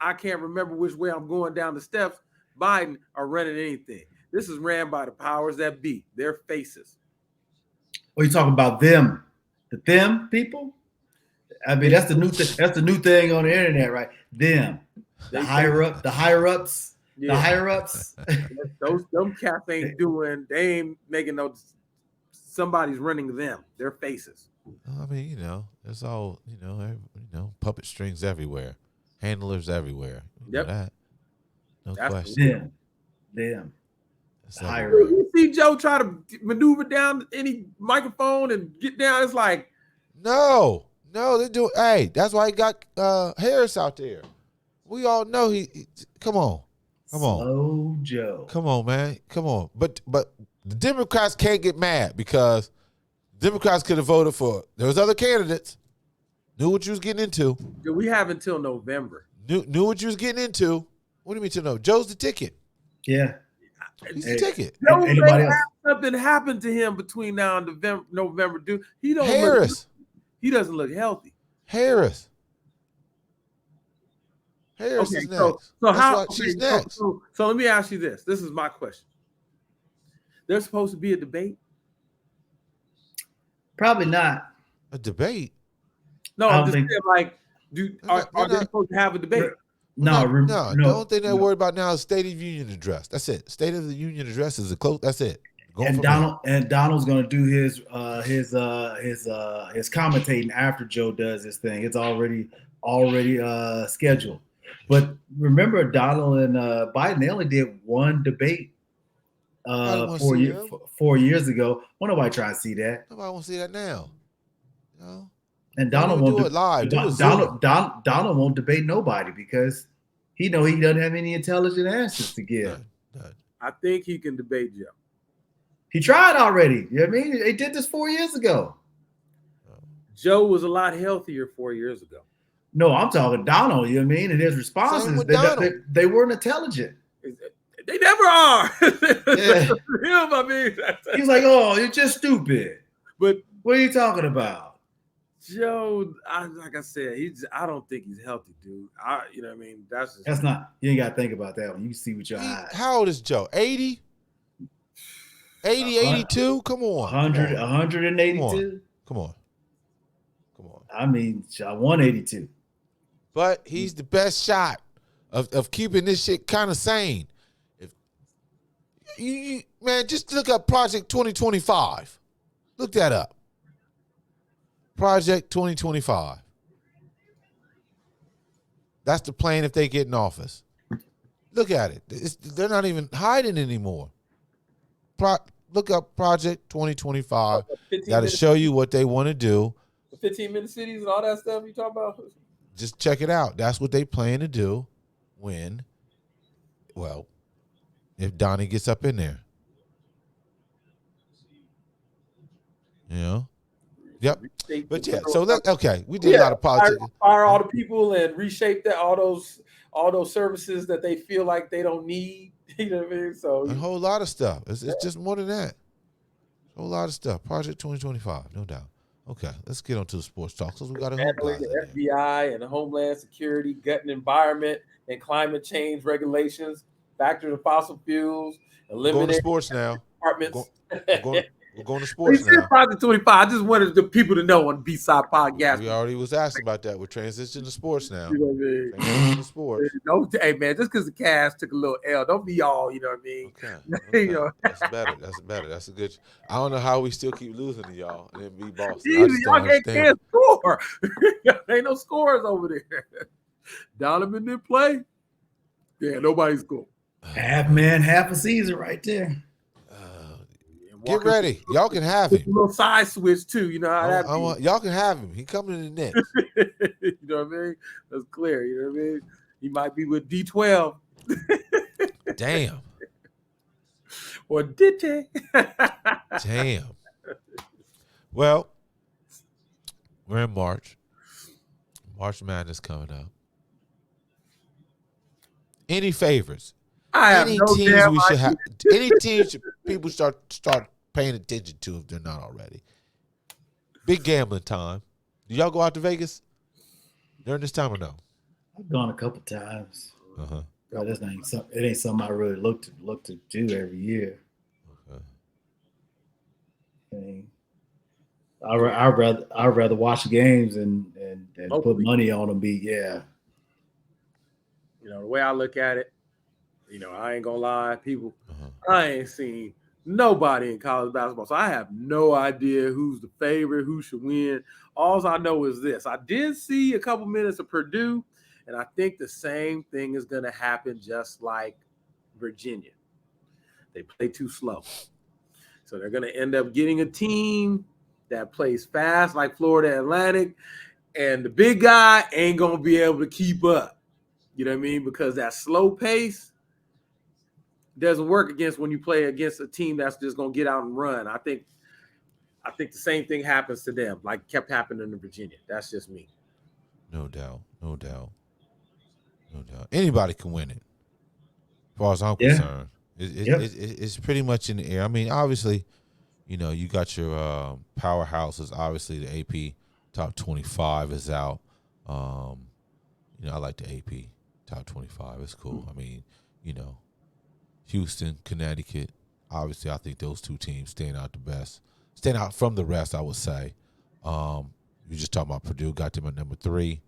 I can't remember which way I'm going down the steps, Biden are running anything. This is ran by the powers that be, their faces. What are you talking about? Them people? I mean, that's the new thing. That's the new thing on the internet, right? Them, the higher ups. Them cats ain't doing. They ain't making no. Somebody's running them. Their faces. I mean, it's all puppet strings everywhere, handlers everywhere. Yep. That. No question. Them. You see Joe try to maneuver down any microphone and get down. It's like, no, they do. Hey, that's why he got Harris out there. We all know he come on. Slow Joe. Come on, man. Come on. But the Democrats can't get mad because Democrats could have voted for. There was other candidates. Knew what you was getting into. We have until November. Knew what you was getting into. What do you mean to know? Joe's the ticket. Yeah. He's the ticket. Something happened to him between now and November, dude. He doesn't look healthy. Harris is next. She's next. So let me ask you this. This is my question. There's supposed to be a debate? Probably not. A debate? No, I'm just saying, like, are they supposed to have a debate? No. The only thing they're worried about now is State of the Union address. That's it. State of the Union address is that's it. Donald's going to do his commentating after Joe does his thing. It's already scheduled. But remember, Donald and Biden, they only did one debate 4 years ago. Well, nobody trying to see that. Nobody want to see that now. And Donald won't do it live. Donald won't debate nobody because he doesn't have any intelligent answers to give. None. I think he can debate Joe. He tried already. You know what I mean? They did this 4 years ago. Joe was a lot healthier 4 years ago. No, I'm talking Donald. You know what I mean? And his responses, they weren't intelligent. They never are. Yeah. Him, I mean, he was like, "Oh, you're just stupid." But what are you talking about? Joe, like I said, I don't think he's healthy, dude. You know what I mean? That's not. You ain't got to think about that one. You can see with your eyes. How old is Joe? 80? 80, 82? Come on. 182? Come on. I mean, 182. But he's the best shot of keeping this shit kind of sane. If you man, just look up Project 2025. Look that up. Project 2025. That's the plan if they get in office. Look at it. They're not even hiding anymore. Look up Project 2025. Got to show you what they want to do. The 15-minute cities and all that stuff you talking about? Just check it out. That's what they plan to do if Donnie gets up in there. You know. Yep. But yeah, so we did Yeah, a lot of politics. fire all the people and reshape that all those services that they feel like they don't need. You know what I mean? So A whole lot of stuff. It's just more than that. A whole lot of stuff. Project 2025, no doubt. Okay, let's get on to the sports talk. So we got a hoop guys the in there. FBI and the Homeland Security, gutting environment and climate change regulations, factoring in fossil fuels, We're going to eliminating sports now. apartments. We're going to sports now. Project 25. I just wanted the people to know on the B-Side podcast. We already was asking about that. We're transitioning to sports now. You know what I mean? Transitioning to sports. Hey man, just because the Cavs took a little L, don't be all, you know what I mean? Okay. You know? That's better. That's a good. I don't know how we still keep losing to y'all and then be Boston. Easy, y'all can't score. Ain't no scores over there. Donovan didn't play. Yeah, nobody scored. Half man, half a season right there. Get ready. Y'all can have him. A little side switch too. You know how that be. Y'all can have him. He coming in the Nets. You know what I mean? That's clear. You know what I mean? He might be with D12. Damn. Or did they? Damn. Well, we're in March. March Madness coming up. Any favorites? I have no teams damn we should idea. have. Any teams people start paying attention to if they're not already. Big gambling time. Do y'all go out to Vegas during this time or no? I've gone a couple times. Uh-huh. But it ain't something I really look to do every year. Okay. I mean, I'd rather watch games and put money on them. You know, the way I look at it, you know, I ain't gonna lie, people. I ain't seen nobody in college basketball, so I have no idea who's the favorite, who should win. All I know is this: I did see a couple minutes of Purdue, and I think the same thing is going to happen, just like Virginia. They play too slow, so they're going to end up getting a team that plays fast, like Florida Atlantic, and the big guy ain't going to be able to keep up. You know what I mean? Because that slow pace doesn't work when you play against a team that's just going to get out and run. I think the same thing happens to them, like kept happening to Virginia. That's just me. No doubt. Anybody can win it, as far as I'm concerned. It's pretty much in the air. I mean, obviously, you know, you got your powerhouses. Obviously, the AP top 25 is out. You know, I like the AP top 25. It's cool. I mean, you know, Houston, Connecticut. Obviously, I think those two teams stand out from the rest, I would say. You're just talking about Purdue, got them at number 3.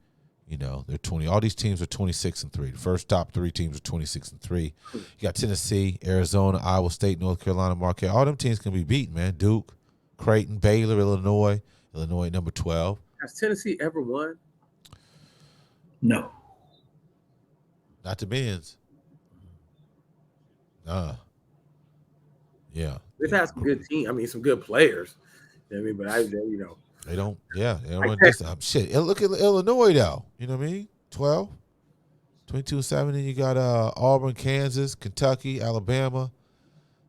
You know, they're 20. All these teams are 26-3. The first top 3 teams are 26-3. You got Tennessee, Arizona, Iowa State, North Carolina, Marquette. All them teams can be beaten, man. Duke, Creighton, Baylor, Illinois number 12. Has Tennessee ever won? No. Not the Benz. Yeah. They've had some good teams. I mean, some good players. You know what I mean? You know. They don't run this shit. Look at Illinois, though. You know what I mean? 12, 22-7. Then you got Auburn, Kansas, Kentucky, Alabama,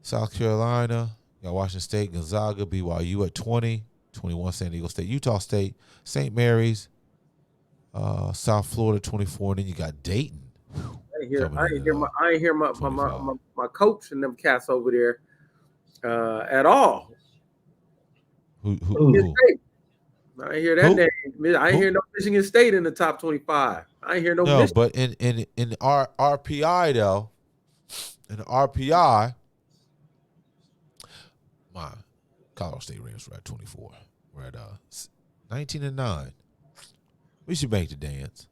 South Carolina. You got Washington State, Gonzaga, BYU at 20, 21 San Diego State, Utah State, St. Mary's, South Florida 24. And then you got Dayton. I ain't hear my coach and them cats over there at all. Who? I ain't hear that name. I ain't hear no Michigan State in the top 25. I ain't hear no. No, but in our RPI though, in the RPI, my Colorado State Rams were at 24. We're at 19-9. We should make the dance.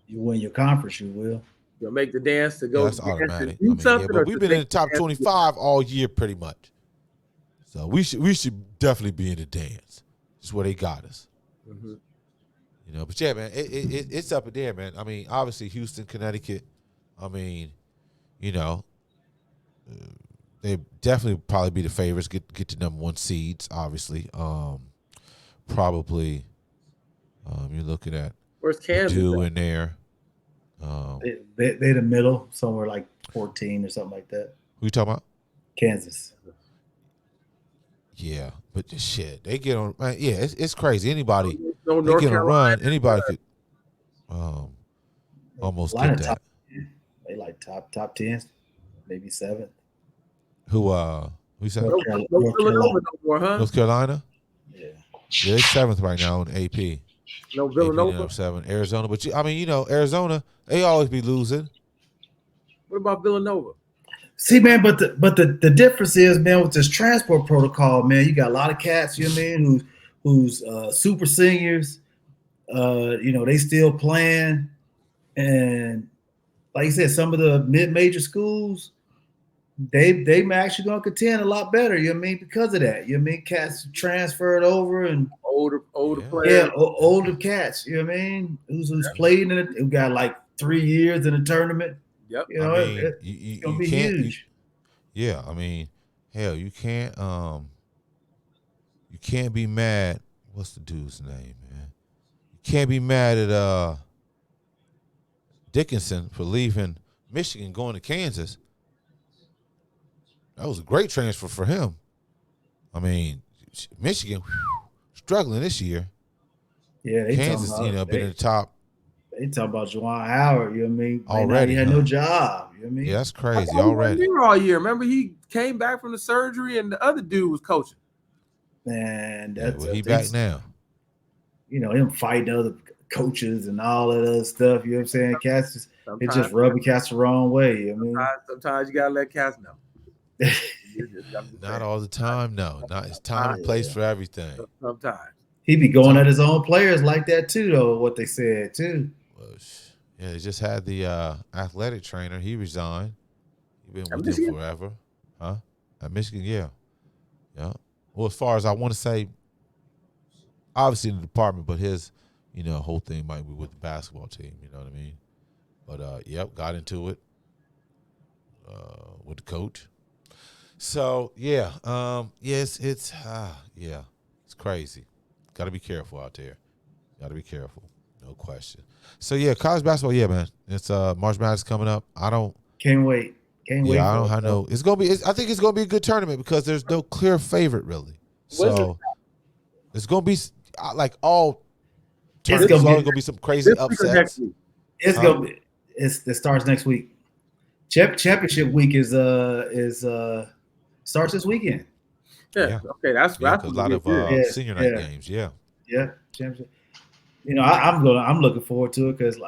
You win your conference, you will. You'll make the dance to go. That's automatic. But we've been in the top 25 all year, pretty much. So we should definitely be in the dance. That's where they got us. Mm-hmm. You know, but yeah, man, it's up in there, man. I mean, obviously Houston, Connecticut. I mean, you know, they definitely probably be the favorites. Get the number 1 seeds, obviously. Probably, you're looking at. Where's Kansas? Purdue in there. They the middle, somewhere like 14 or something like that. Who you talking about? Kansas. Yeah, but shit, they get on. Man, yeah, it's crazy. Anybody No, they North get on Carolina. run. Anybody could almost get that. They like top 10, maybe 7th. Who said No, North no North Villanova Carolina. no more, huh? North Carolina? Yeah. Yeah, they 7th right now in AP. No AP Villanova. up 7. Arizona, but Arizona, they always be losing. What about Villanova? See, man, but the difference is, man, with this transport protocol, man, you got a lot of cats, you know what I mean, who's super seniors, they still playing, and like you said, some of the mid-major schools, they actually gonna contend a lot better, you know what I mean, because of that. You know what I mean? Cats transferred over and Older Yeah. players. older cats, you know what I mean? Who's played in it, who got like 3 years in the tournament. Yep. You know, I mean, it's you gonna be can't. huge. Yeah, I mean, hell, you can't be mad. What's the dude's name, man? You can't be mad at Dickinson for leaving Michigan, going to Kansas. That was a great transfer for him. I mean, Michigan struggling this year. Yeah, they Kansas, talking about, been in the top they talking about Juwan Howard, you know what I mean? already. He had no job, you know what I mean? Yeah, that's I crazy thought he wasn't already. there all year. Remember, he came back from the surgery, and the other dude was coaching. Man, Yeah, that's well, he back now. Him fighting other coaches and all of that stuff, you know what I'm saying? Cats it's just rubbing cats the wrong way, you know what I mean? Sometimes you gotta let cats know. Not all the time, no. Not it's time and place for everything. Sometimes He be going at his own players like that too, though. What they said too. Well, yeah, they just had the athletic trainer. He resigned. He been At with them Michigan? forever, huh? At Michigan, yeah. Well, as far as I want to say, obviously in the department, but his, whole thing might be with the basketball team. You know what I mean? But yep, got into it with the coach. So yeah, it's crazy. Got to be careful out there. Got to be careful, no question. So yeah, college basketball, yeah, man. It's March Madness coming up. Can't wait. Wait. I don't know. It's gonna be. I think it's gonna be a good tournament because there's no clear favorite really. So it's gonna be like all tournaments. It's always gonna be some crazy upsets. It's gonna be. It starts next week. Championship week is starts this weekend. Yeah. Okay, that's a lot of senior night games. Yeah. Yeah. Championship. I'm looking forward to it because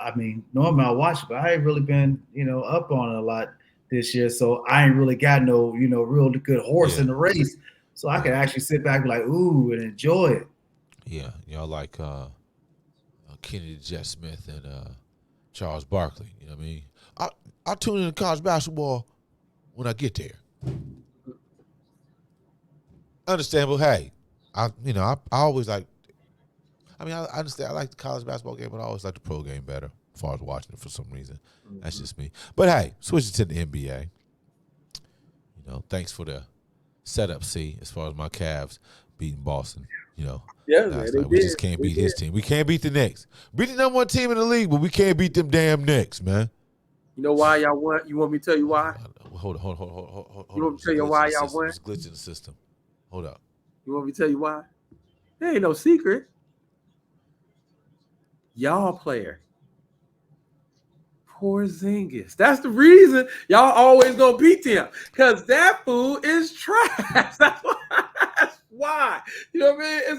normally I watch it, but I ain't really been up on it a lot this year, so I ain't really got no real good horse in the race, so I can actually sit back and like ooh and enjoy it. Yeah, like Kennedy Jet Smith and Charles Barkley. You know what I mean? I tune in to college basketball when I get there. Understandable. Hey, I always like. I understand. I like the college basketball game, but I always like the pro game better as far as watching it for some reason. Mm-hmm. That's just me. But hey, switching to the NBA. Thanks for the setup, C, as far as my Cavs beating Boston. Yeah, we just can't beat his team. We can't beat the Knicks. Beat the number one team in the league, but we can't beat them damn Knicks, man. You know why y'all won? You want me to tell you why? Hold on. You want me to tell you why y'all won? There's a glitch in the system. Hold up. You want me to tell you why? There ain't no secret. Y'all player. Porzingis. That's the reason y'all always gonna beat him. Because that fool is trash. That's why. You know what I mean?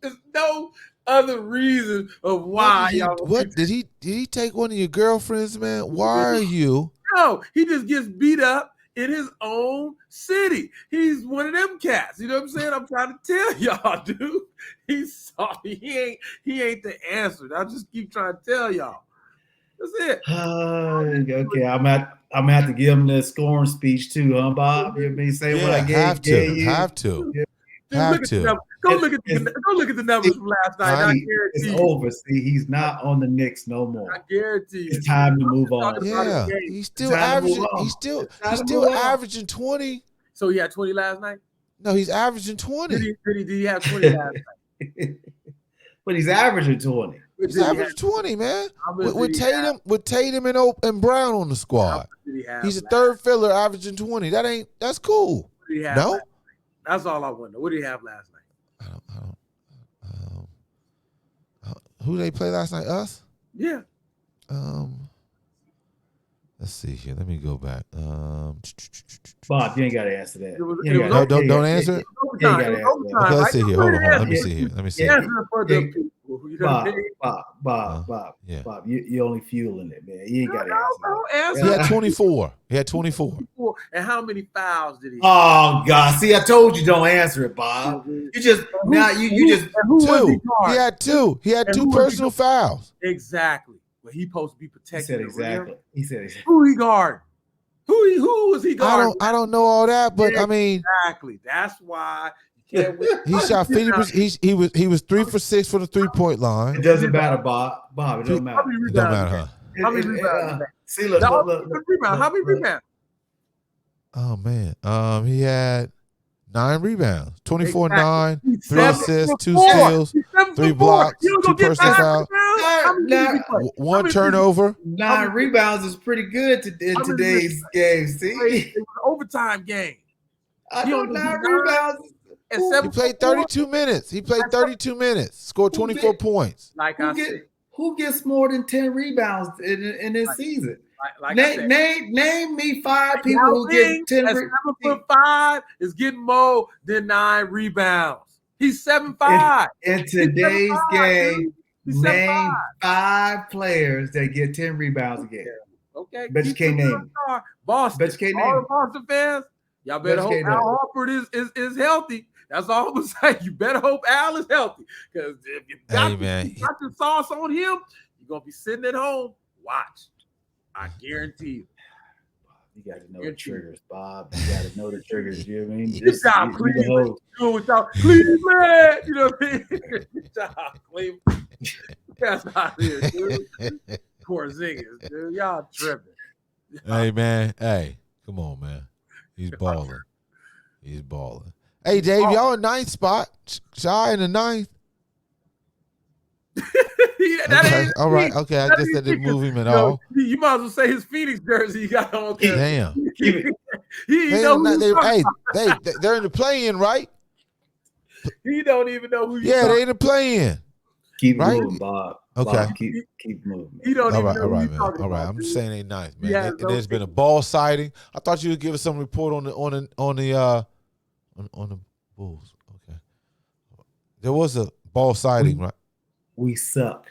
It's no other reason of why y'all. What did he take one of your girlfriends, man? Why are you? No, he just gets beat up in his own city. He's one of them cats. You know what I'm saying? I'm trying to tell y'all, dude. He's sorry. He ain't the answer. I just keep trying to tell y'all. That's it. Okay, I'm gonna have to give him the scoring speech too, huh, Bob? You know what I mean? Say what I gave. Have to. Go look at the numbers from last night. I guarantee it's over. See, he's not on the Knicks no more. I guarantee you. It's time to move on. Yeah, he's still averaging. He's still averaging 20. So he had 20 last night? No, he's averaging 20. Did he have 20 last night? But he's averaging 20. He's averaging 20, man. With Tatum and Brown on the squad. He's a third filler averaging 20. That's cool. No? That's all I want to know. What did he have last night? Who they play last night? Us? Yeah. Let's see here. Let me go back. Bob, you ain't got to answer that. Don't answer it. Okay, let's see here. Hold on. Let me see here. Bob, you only fueling it, man. You ain't got to answer. He had 24. And how many fouls did he? Oh God! See, I told you don't answer it, Bob. You just two. He had two. He had two personal fouls. Exactly. But he supposed to be protected. He said exactly. Who he guard? Who was he guarding? I don't know all that, but I mean, exactly. That's why you can't win. He shot 50%. He was 3 for 6 for the 3-point line. It doesn't matter, Bob. It doesn't matter. It don't matter, huh? How many rebounds? See, look. How many rebounds? Oh man, he had 9 rebounds, 24, 9, 3 assists, 2 steals, 3 blocks, 2 personal fouls, 1 turnover. 9 rebounds is pretty good in today's game. See, it was an overtime game. I know 9 rebounds. He played 32 minutes. Scored 24 points. Like I said, who gets more than 10 rebounds in this season? Name me 5 people who get 10 rebounds. 7'5" is getting more than 9 rebounds. He's 7'5". In today's game, name 5 players that get 10 rebounds a game. Okay. Bet you can't name them. Boston. Bet you can't name them. Boston fans, y'all better hope Al Horford is healthy. That's all I'm gonna say. You better hope Al is healthy. Because if you got the sauce on him, you're gonna be sitting at home. Watch. I guarantee you. You got to know the triggers, Bob. You got to know the triggers. You know what I mean? Good job, Cleveland. Without Cleveland. You know what I mean? Good job, Cleveland. That's out here, dude. Porzingis, dude. Y'all tripping. Hey, man. Hey, come on, man. He's balling. Hey, Dave, y'all in 9th spot. Shy in the 9th. Okay. All right. Okay. I guess that didn't move him at all. You might as well say his Phoenix jersey he got on. Damn. They're in the play-in, right? He don't even know who. They in the play-in. Keep moving, Bob. Okay. Bob, keep moving. He don't even know all right, man. All right. I'm just saying they 9th, man. And there's been a ball sighting. I thought you would give us some report on the Bulls. Okay. There was a ball sighting, right? We suck.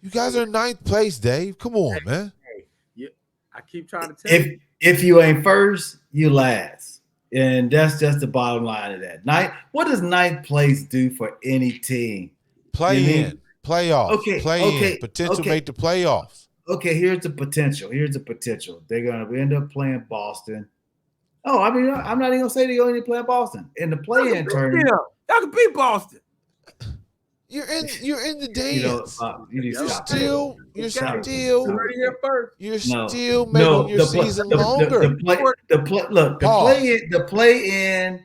You guys are in 9th place, Dave. Come on, man. I keep trying to tell you. If you ain't first, you last. And that's just the bottom line of that. What does 9th place do for any team? Play in. Playoffs. Okay. Potential make the playoffs. Okay, here's the potential. They're going to end up playing Boston. Oh, I mean, I'm not even going to say they're going to play Boston. In the play-in tournament. Y'all can beat Boston. You're in the dance. You're still making your season longer. The play-in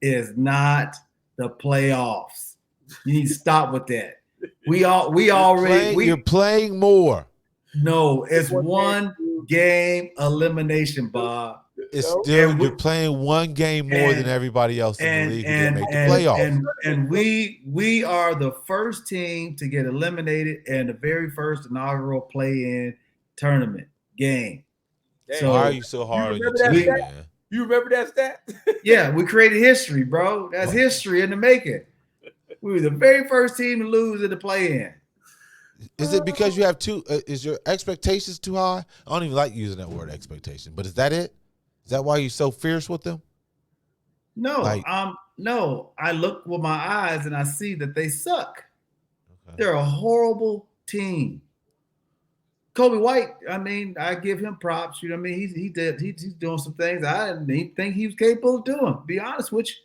is not the playoffs. You need to stop with that. You're playing more. No, it's one game elimination, Bob. It's still you're playing one game more than everybody else in the league to make the playoffs. And we are the first team to get eliminated in the very first inaugural play-in tournament game. So why are you so hard on your team, man? You remember that stat? Yeah, we created history, bro. That's history in the making. We were the very first team to lose in the play-in. Is it because you have is your expectations too high? I don't even like using that word expectation, but is that it? Is that why you're so fierce with them? No, no. I look with my eyes and I see that they suck. Okay. They're a horrible team. Kobe White, I mean, I give him props. You know what I mean? He's doing some things I didn't think he was capable of doing. To be honest with you.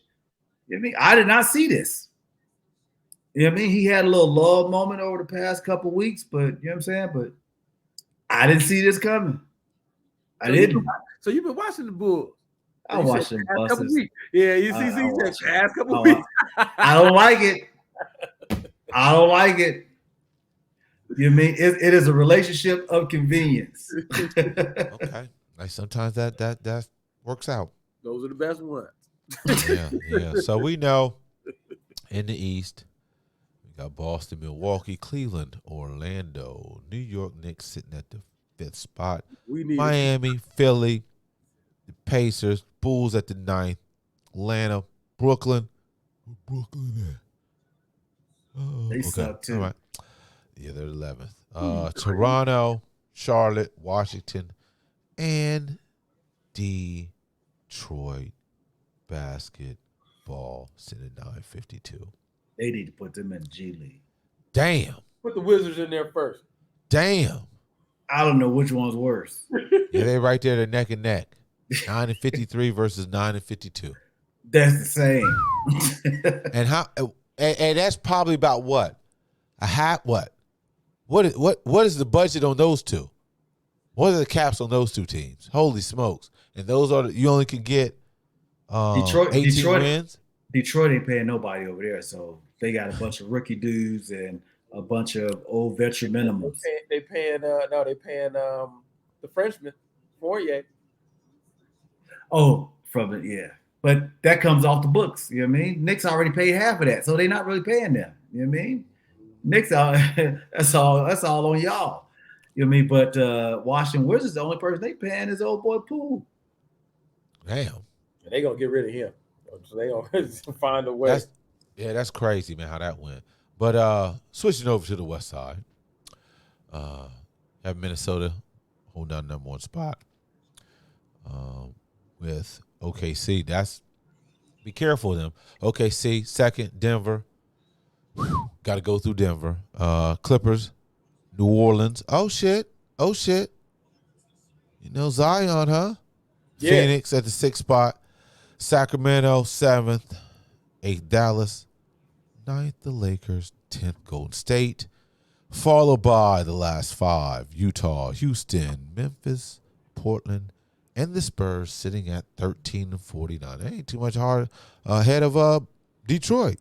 You know what I mean? I did not see this. You know what I mean? He had a little lull moment over the past couple of weeks, but you know what I'm saying? But I didn't see this coming. I didn't. So you've been watching the Bulls. I watched them buses. Yeah, you see the past couple weeks. I don't like it. I don't like it. You know what I mean? It is a relationship of convenience. Okay. Like sometimes that works out. Those are the best ones. Yeah. So we know in the East, we got Boston, Milwaukee, Cleveland, Orlando, New York Knicks sitting at the 5th spot. We need Miami, Philly, the Pacers, Bulls at the 9th, Atlanta, Brooklyn. Where Brooklyn at? They Okay. suck too. All right. Yeah, they're 11th. Toronto, Charlotte, Washington, and Detroit basketball sitting at 952. They need to put them in the G League. Damn. put the Wizards in there first. Damn. I don't know which one's worse. Yeah, they right there, they're neck and neck. 9-53 versus 9-52. That's the same. And how? And that's probably about what? A half? What? What is the budget on those two? What are the caps on those two teams? Holy smokes! And those are you only can get 18 wins. Detroit ain't paying nobody over there, so they got a bunch of rookie dudes and a bunch of old veteran minimums. They paying the Frenchman Fourier. Oh, from it, yeah. But that comes off the books. You know what I mean? Knicks already paid half of that, so they're not really paying them. You know what I mean? Knicks that's all on y'all. You know what I mean? But Washington Wizards, the only person they paying is old boy Poole. Damn. And they gonna get rid of him. So they gonna find a way. That's crazy, man, how that went. But switching over to the West Side, have Minnesota hold down number 1 spot with OKC. Be careful of them. OKC, 2nd, Denver. Got to go through Denver. Clippers, New Orleans. Oh, shit. You know Zion, huh? Yeah. Phoenix at the 6th spot. Sacramento, 7th. 8th, Dallas. 9th, the Lakers. 10th, Golden State. Followed by the last 5, Utah, Houston, Memphis, Portland, and the Spurs sitting at 13 and 49. That ain't too much hard ahead of Detroit.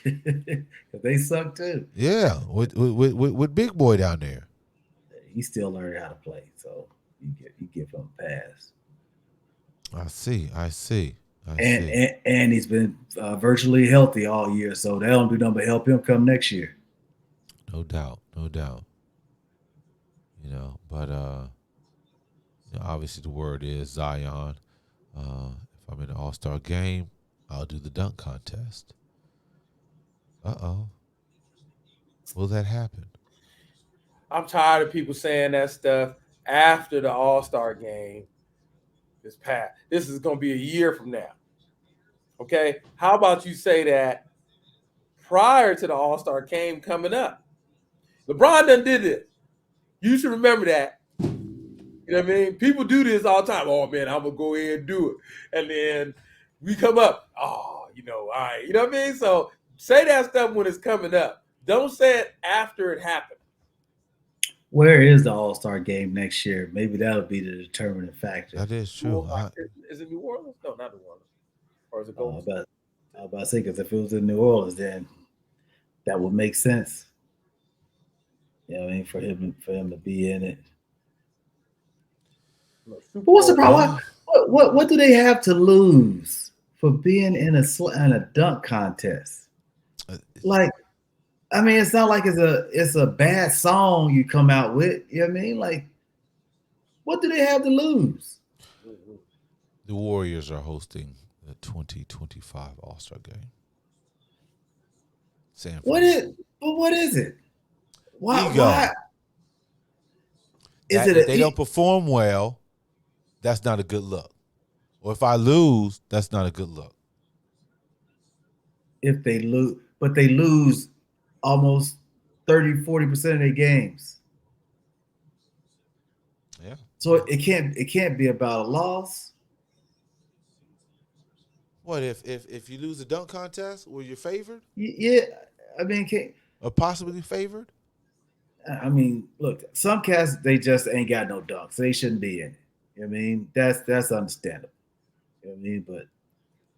They suck too. Yeah, with Big Boy down there. He's still learning how to play, so you give him a pass. I see. And he's been virtually healthy all year, so that don't do nothing but help him come next year. No doubt. But obviously the word is Zion. If I'm in the All-Star game, I'll do the dunk contest. Will that happen? I'm tired of people saying that stuff after the All-Star game is past. This is going to be a year from now. Okay? How about you say that prior to the All-Star game coming up? LeBron done did this. You should remember that. You know what I mean? People do this all the time. Oh, man, I'm going to go ahead and do it. And then we come up. Oh, all right. You know what I mean? So say that stuff when it's coming up. Don't say it after it happened. Where is the All-Star game next year? Maybe that'll be the determining factor. That is true. Is it New Orleans? No, not New Orleans. Or is it Golden State? I was about to say, because if it was in New Orleans, then that would make sense. You know what I mean? For him to be in it. But what's the problem? What do they have to lose for being in a dunk contest? Like, I mean, it's not like it's a bad song you come out with. You know what I mean? Like, what do they have to lose? The Warriors are hosting the 2025 All-Star game. What is it? Why? If they don't perform well, that's not a good look. Or if I lose, that's not a good look. If they lose, but they lose almost 30-40% of their games. Yeah. So it can't be about a loss. What if you lose a dunk contest, were you favored? Yeah, I mean, or possibly favored? I mean, look, some cats they just ain't got no dunks, so they shouldn't be in it. You know what I mean? That's understandable. You know what I mean? But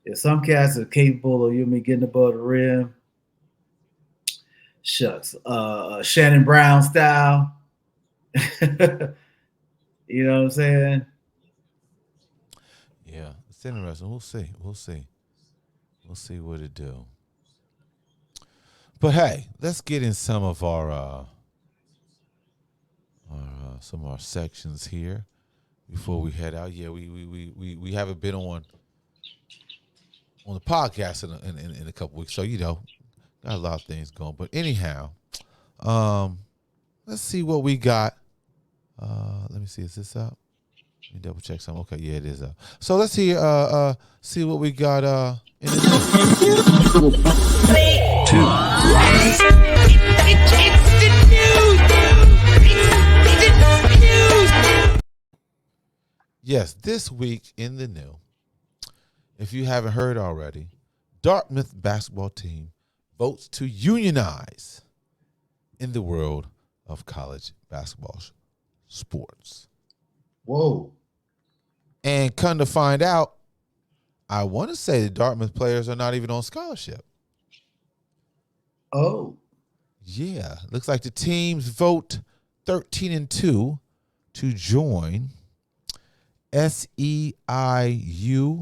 if some cats are capable of getting above the rim, shucks. Shannon Brown style. You know what I'm saying? Yeah. It's interesting. We'll see. We'll see what it do. But hey, let's get in some of our some of our sections here before we head out. Yeah, we haven't been on the podcast in a couple weeks, so got a lot of things going. But anyhow, let's see what we got. Let me see. Is this up? Let me double check something. Okay, yeah, it is up. So let's see what we got in the Yes, this week in the new, if you haven't heard already, Dartmouth basketball team votes to unionize in the world of college basketball sports. Whoa. And come to find out, I want to say the Dartmouth players are not even on scholarship. Oh. Yeah. Looks like the teams vote 13-2 to join SEIU.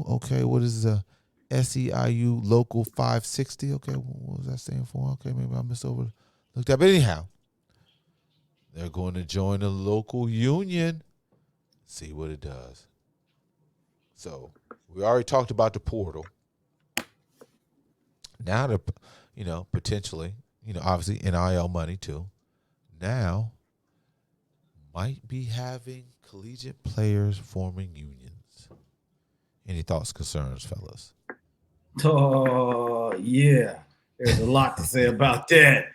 Okay, what is the SEIU Local 560? Okay, what was that standing for? Okay, maybe I looked that. But anyhow, they're going to join a local union. See what it does. So we already talked about the portal. Now they're, potentially, obviously NIL money too. Now might be having collegiate players forming unions. Any thoughts, concerns, fellas? Oh, yeah. There's a lot to say about that.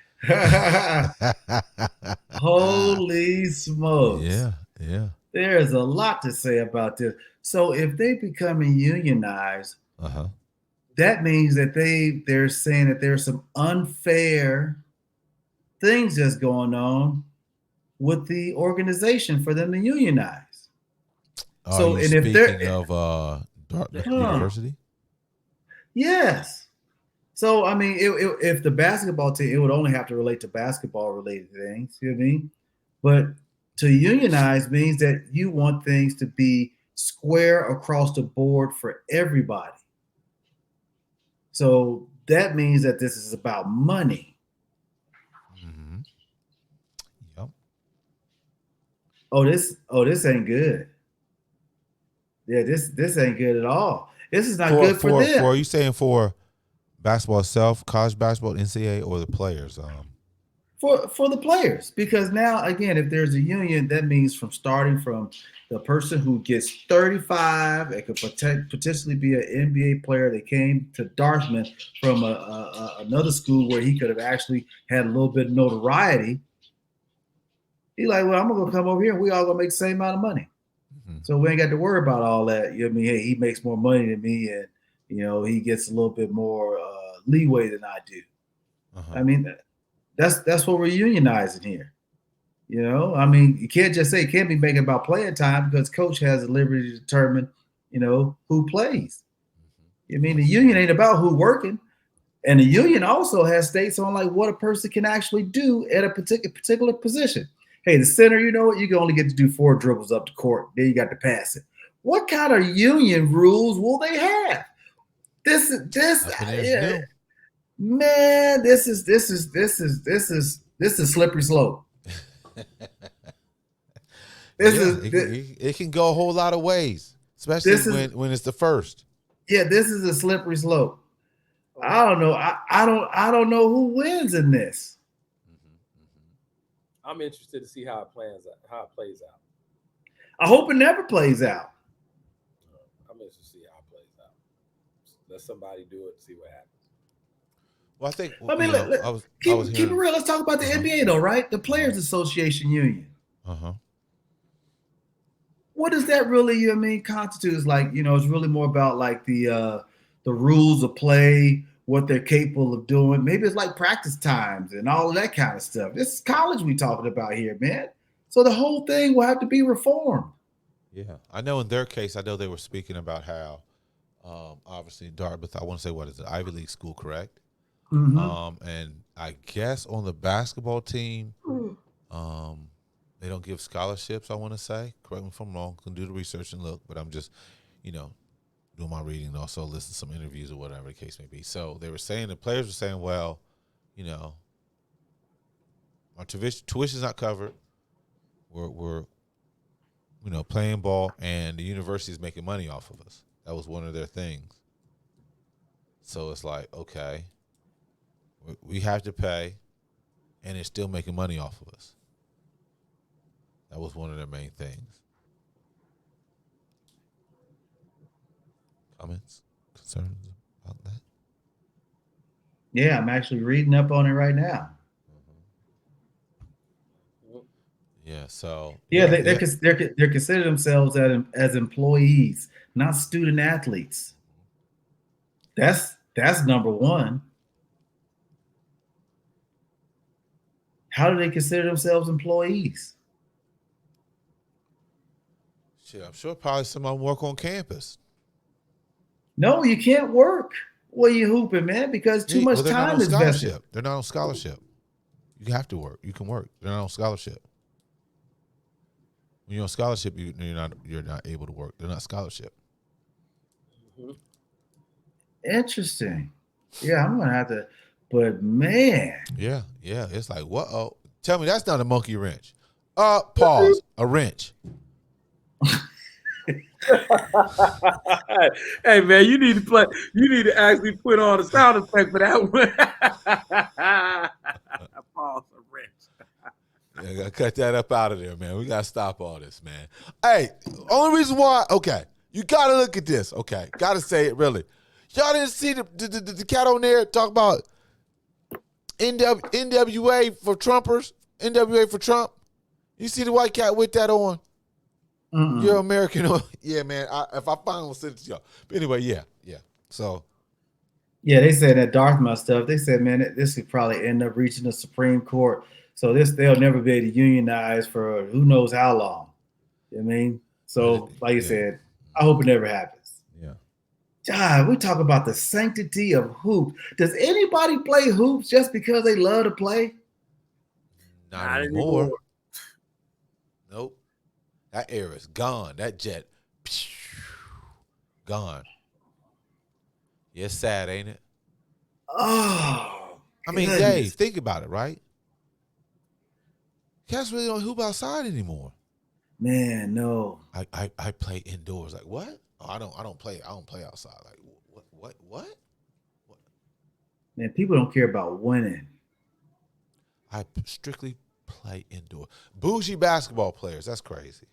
Holy smokes. Yeah. There's a lot to say about this. So if they becoming unionized, that means that they're saying that there's some unfair things that's going on with the organization for them to unionize. Are you speaking of Dartmouth University? Yes. So I mean, if the basketball team, it would only have to relate to basketball related things. You know what I mean? But to unionize means that you want things to be square across the board for everybody. So that means that this is about money. Mm-hmm. Yep. Oh, this ain't good. Yeah, this ain't good at all. This is not good for them. Are you saying for basketball itself, college basketball, NCAA, or the players? For the players, because now again, if there's a union, that means starting from the person who gets 35, it could potentially be an NBA player that came to Dartmouth from another school where he could have actually had a little bit of notoriety. He's like, well, I'm gonna come over here and we all gonna make the same amount of money. Mm-hmm. So we ain't got to worry about all that. You know what I mean? Hey, he makes more money than me, and he gets a little bit more leeway than I do. I mean, that's what we're unionizing here. I mean, you can't just say it can't be making about playing time because coach has the liberty to determine, who plays. I mean, the union ain't about who working. And the union also has states on like what a person can actually do at a particular position. Hey, the center, you know what? You can only get to do 4 dribbles up the court. Then you got to pass it. What kind of union rules will they have? This man, this is slippery slope. It can go a whole lot of ways, especially when it's the first. Yeah, this is a slippery slope. I don't know. I don't know who wins in this. I'm interested to see how it plays out. I hope it never plays out. I'm interested to see how it plays out. Let somebody do it and see what happens. Well, I think. Keep it real. Let's talk about the NBA though, right? The Players Association Union. What does that really, constitute? Is like, it's really more about like the rules of play, what they're capable of doing. Maybe it's like practice times and all of that kind of stuff. This is college we talking about here, man. So the whole thing will have to be reformed. Yeah, I know in their case, they were speaking about how, obviously Dartmouth, I want to say, what is it, Ivy League school, correct? Mm-hmm. And I guess on the basketball team, they don't give scholarships, I want to say. Correct me if I'm wrong. Can do the research and look, but I'm just, do my reading and also listen to some interviews or whatever the case may be. So they were saying, the players were saying, well, you know, our tuition's not covered. We're you know, playing ball, and the university is making money off of us. That was one of their things. So it's like, okay, we have to pay, and they're still making money off of us. That was one of their main things. Comments, concerns about that? Yeah, I'm actually reading up on it right now. Yeah. So Yeah, they're consider themselves as employees, not student athletes. That's number one. How do they consider themselves employees? Shit, I'm sure probably some of them work on campus. No, you can't work while you hooping, man, because too much Well, they're not time on is vested. scholarship. They're not on scholarship. You have to work. You can work. They're not on scholarship. When you're on scholarship, you're not able to work. They're not scholarship. Interesting. Yeah, I'm gonna have to. But man, Yeah. It's like, what? Oh, tell me that's not a monkey wrench. Pause. A wrench. Hey man, you need to play. You need to actually put on a sound effect for that one. Pause a wrench. Yeah, gotta cut that up out of there, man. We gotta stop all this, man. Hey, only reason why, okay, you gotta look at this, okay. Gotta say it really. Y'all didn't see the cat on there talk about NWA for Trumpers, NWA for Trump. You see the white cat with that on? You're American. Yeah, man. If I find it, I'll send it to y'all. But anyway, yeah. So. Yeah, they said that Dartmouth stuff. They said, man, this could probably end up reaching the Supreme Court. So they'll never be able to unionize for who knows how long. You know what I mean? So, like you said, I hope it never happens. Yeah. God, we talk about the sanctity of hoops. Does anybody play hoops just because they love to play? Not anymore. Nope. That era's gone. That jet, gone. Yeah, it's sad, ain't it? Oh, I mean, Dave, think about it, right? Cats really don't hoop outside anymore. Man, no. I play indoors. Like what? Oh, I don't play outside. Like what? Man, people don't care about winning. I strictly play indoor. Bougie basketball players. That's crazy.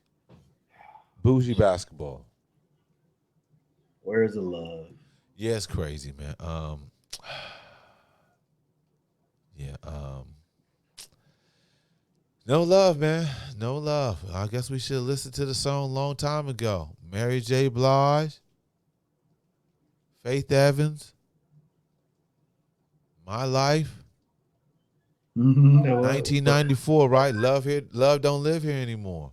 Bougie basketball. Where's the love? Yeah, it's crazy, man. No love, man. No love. I guess we should have listened to the song a long time ago. Mary J. Blige, Faith Evans, My Life. 1994, right? Love don't live here anymore.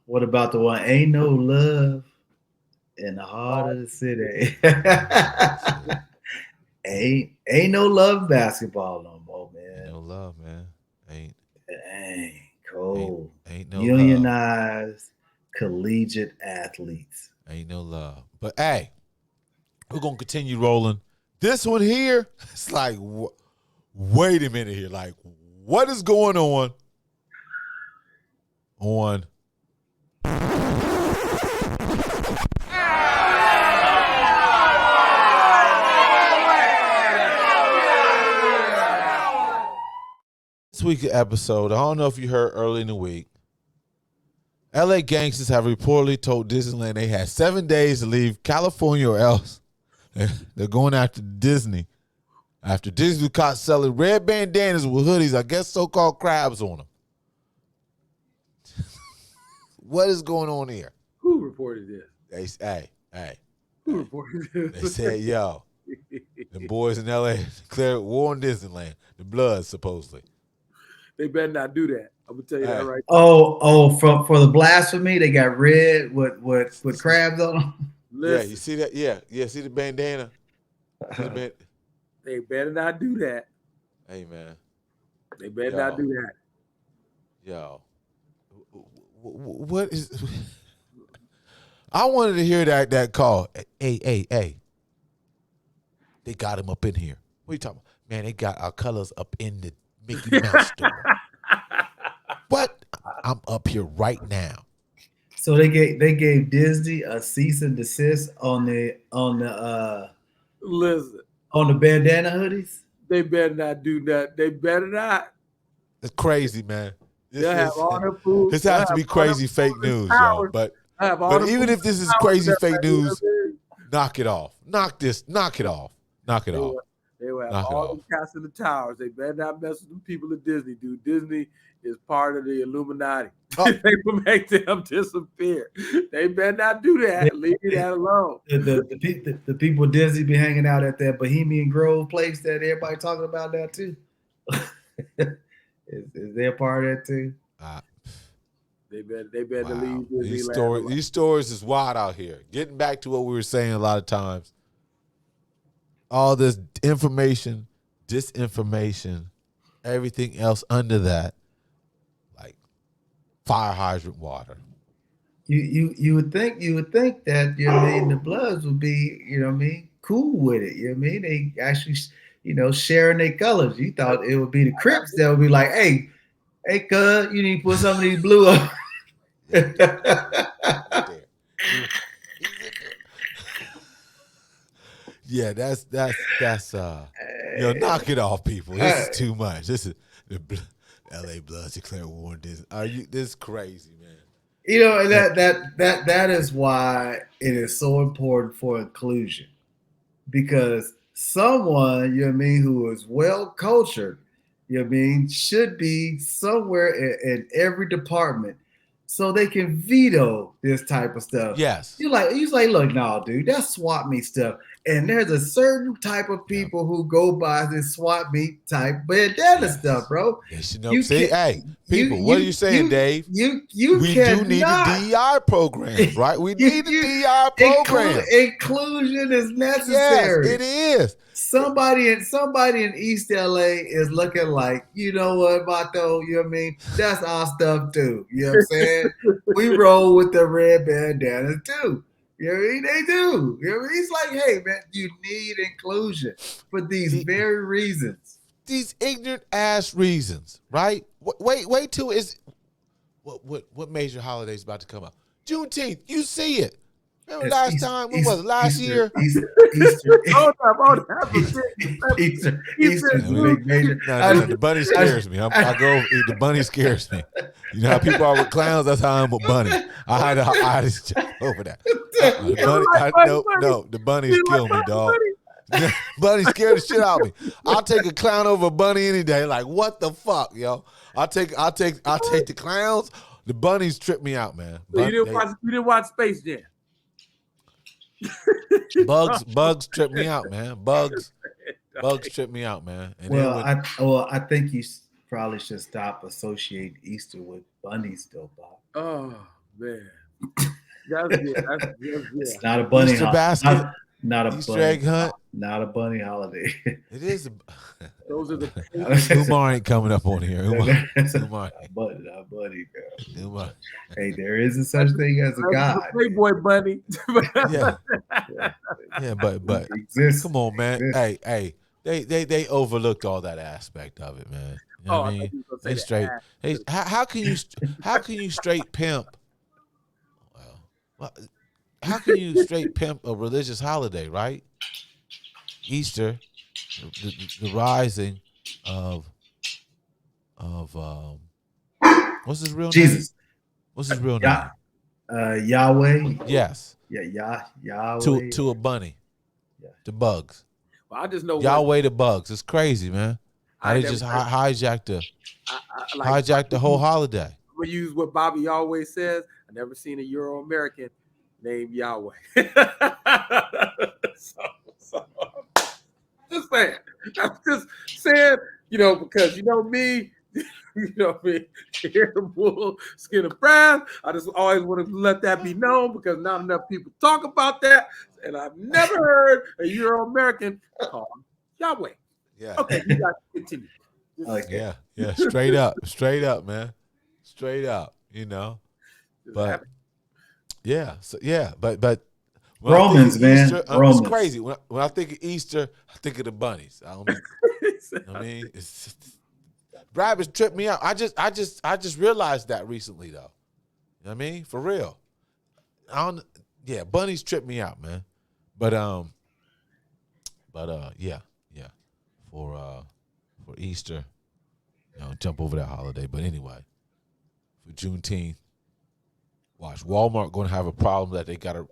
What about the one? Ain't no love in the heart of the city. ain't no love basketball no more, man. Ain't no love, man. Ain't cold. Ain't no unionized collegiate athletes. Ain't no love. But hey, we're gonna continue rolling. This one here, it's like, wait a minute here. Like, what is going on? This week's episode, I don't know if you heard early in the week, LA gangsters have reportedly told Disneyland they had 7 days to leave California or else they're going after Disney. After Disney was caught selling red bandanas with hoodies, I guess so-called crabs on them. What is going on here? Who reported this? Who reported this? They said, yo, the boys in LA declared war on Disneyland. The Bloods, supposedly. They better not do that. I'm gonna tell you that right now. For the blasphemy, they got red with crabs on them. Listen. Yeah, you see that? Yeah. See the bandana? They better not do that. Hey, man. They better not do that. Yo. What is... I wanted to hear that call. Hey. They got him up in here. What are you talking about? Man, they got our colors up in the Mickey Mouse store. What? I'm up here right now. So they gave Disney a cease and desist on the Listen, bandana hoodies. they better not do that. They better not. It's crazy, man. They'll have all the food. This has to be crazy fake news, y'all. But even if this is crazy fake news, knock it off. Knock it off. They will have all the cats in the towers. They better not mess with the people at Disney, dude. Disney is part of the Illuminati. Oh. They will make them disappear. They better not do that. Leave that alone. The people at Disney be hanging out at that Bohemian Grove place that everybody talking about that too. Is they a part of that too? They better leave these stories is wild out here. Getting back to what we were saying a lot of times. All this information, disinformation, everything else under that, like fire hydrant water. You would think that the Bloods would be cool with it. They actually sharing their colors. You thought it would be the Crips that would be like, hey, cuz, you need to put some of these blue up. Yeah, that's knock it off, people. This is too much. This is the LA Bloods declare war on Disney. This is crazy, man. That is why it is so important for inclusion, because someone who is well cultured, should be somewhere in every department, so they can veto this type of stuff. Yes. He's like, look, no, dude, that's swap meet stuff. And there's a certain type of people who go by this swap meet type bandana stuff, bro. Yes, hey, people, what are you saying, Dave? We do need a DEI program, right? We need a DEI program. Inclusion is necessary. Yes, it is. Somebody in East LA is looking like, you know what, Vato, that's our stuff too. You know what I'm saying? We roll with the red bandanas too. They do. He's like, hey, man, you need inclusion for these very reasons. These ignorant ass reasons, right? Wait till what major holiday is about to come up? Juneteenth. You see it. Remember last time? When was it? Last year? Easter. Easter's big major. No, the bunny scares me. The bunny scares me. You know how people are with clowns? That's how I'm with bunny. I had to over that. The bunnies kill me, dog. Bunny scared the shit out of me. I'll take a clown over a bunny any day. Like, what the fuck, yo? I'll take the clowns. The bunnies trip me out, man. So you didn't watch Space Jam. Bugs trip me out, man. Bugs trip me out, man. And I think you probably should stop associating Easter with bunnies, though, Bob. Oh man, that's it's not a bunny Easter basket, not a Easter bunny, egg hunt. Not a bunny holiday. It is. Those are the. Umar ain't coming up on here. Umar. Not bunny, girl. Umar. Hey, there is a such thing as a god. Playboy bunny. Yeah, but come on, man. Hey, they overlooked all that aspect of it, man. You know what I mean? They straight. Hey, how can you straight pimp? Well, how can you straight pimp a religious holiday, right? Easter, the rising of what's his real Jesus. name? What's his real name? Yahweh. Yes. Yeah, Yahweh. To a bunny. Yeah. To bugs. Well, I just know Yahweh to bugs. It's crazy, man. How they just hijacked the whole holiday. I'm gonna use what Bobby always says. I never seen a Euro American named Yahweh. so just saying. I'm just saying, because me, me, hair the bull, skin of brown. I just always want to let that be known because not enough people talk about that. And I've never heard a Euro American called Yahweh. Yeah. Okay, you guys continue. Okay. Yeah. Straight up, man. Straight up, But Yeah, so yeah, but when I think Romans, of man. Easter, Romans. it's crazy. When I think of Easter, I think of the bunnies. I don't be, I mean, it's rabbits trip me out. I just realized that recently though. You know what I mean? For real. Yeah, bunnies trip me out, man. But yeah. For Easter, jump over that holiday. But anyway, for Juneteenth, watch Walmart going to have a problem that they got to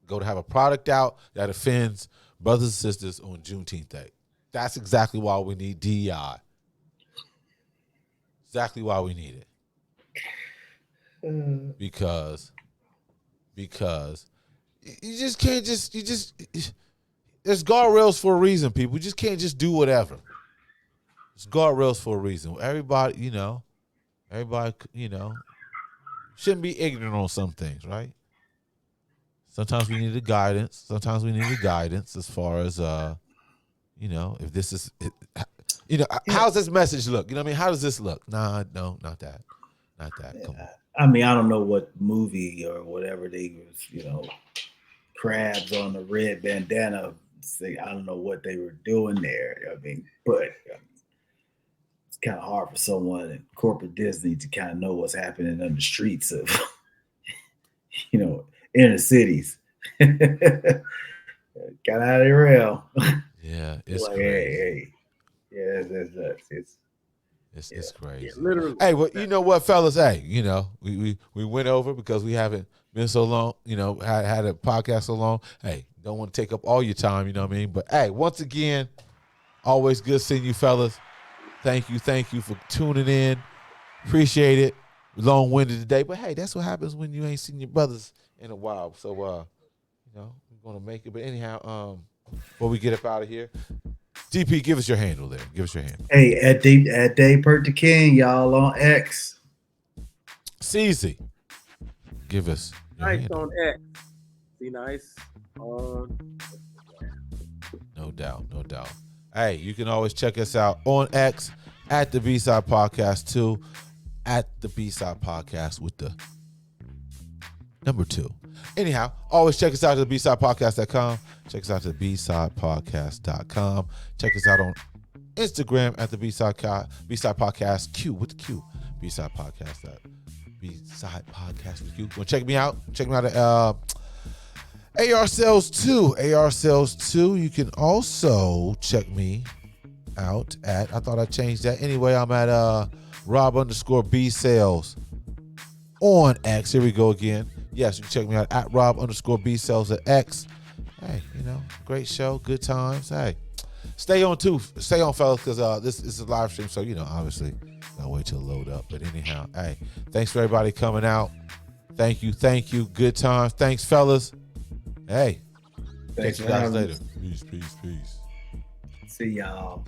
go to have a product out that offends brothers and sisters on Juneteenth Day. That's exactly why we need DEI. Exactly why we need it. Because you just can't there's guardrails for a reason, people. You just can't just do whatever. There's guardrails for a reason. Everybody, shouldn't be ignorant on some things, right? Sometimes we need a guidance. Sometimes we need a guidance as far as, if this is, how's this message look? You know what I mean? How does this look? Nah, no, not that. Not that. Come on. I mean, I don't know what movie or whatever they was, crabs on the red bandana. I don't know what they were doing there. I mean, but it's kind of hard for someone in corporate Disney to kind of know what's happening on the streets of, inner cities. Got out of the rail. Yeah, it's like, crazy. hey. Yeah, It's crazy. Yeah, literally. Hey, well, you know what, fellas? Hey, we went over because we haven't been so long, had a podcast so long. Hey, don't want to take up all your time, you know what I mean? But hey, once again, always good seeing you, fellas. Thank you for tuning in. Appreciate it. Long-winded today, but hey, that's what happens when you ain't seen your brothers in a while. So, we're gonna make it. But anyhow, before we get up out of here, DP, give us your handle there. Give us your handle. Hey, at Dave Perk the King, y'all on X. CZ, give us your Nice handle. on X. Be nice on. No doubt. Hey, you can always check us out on X at the B-Side Podcast 2, at the B-Side Podcast with the number 2. Anyhow, always check us out at the bsidepodcast.com. Check us out at the bsidepodcast.com. Check us out on Instagram at the B-Side Podcast Q with the Q. B-Side Podcast at B-Side Podcast with Q. Want to check me out? Check me out at AR Sales 2. AR Sales 2. You can also check me out at, I thought I changed that. Anyway, I'm at Rob_B Sales on X. Here we go again. Yes, you can check me out at Rob_B Sales at X. Hey, great show, good times. Hey, stay on, fellas, because this is a live stream, so obviously gotta wait till it load up. But anyhow, hey, thanks for everybody coming out. Thank you, good times. Thanks, fellas. Hey, Thanks catch you for guys having later. us. Peace. See y'all.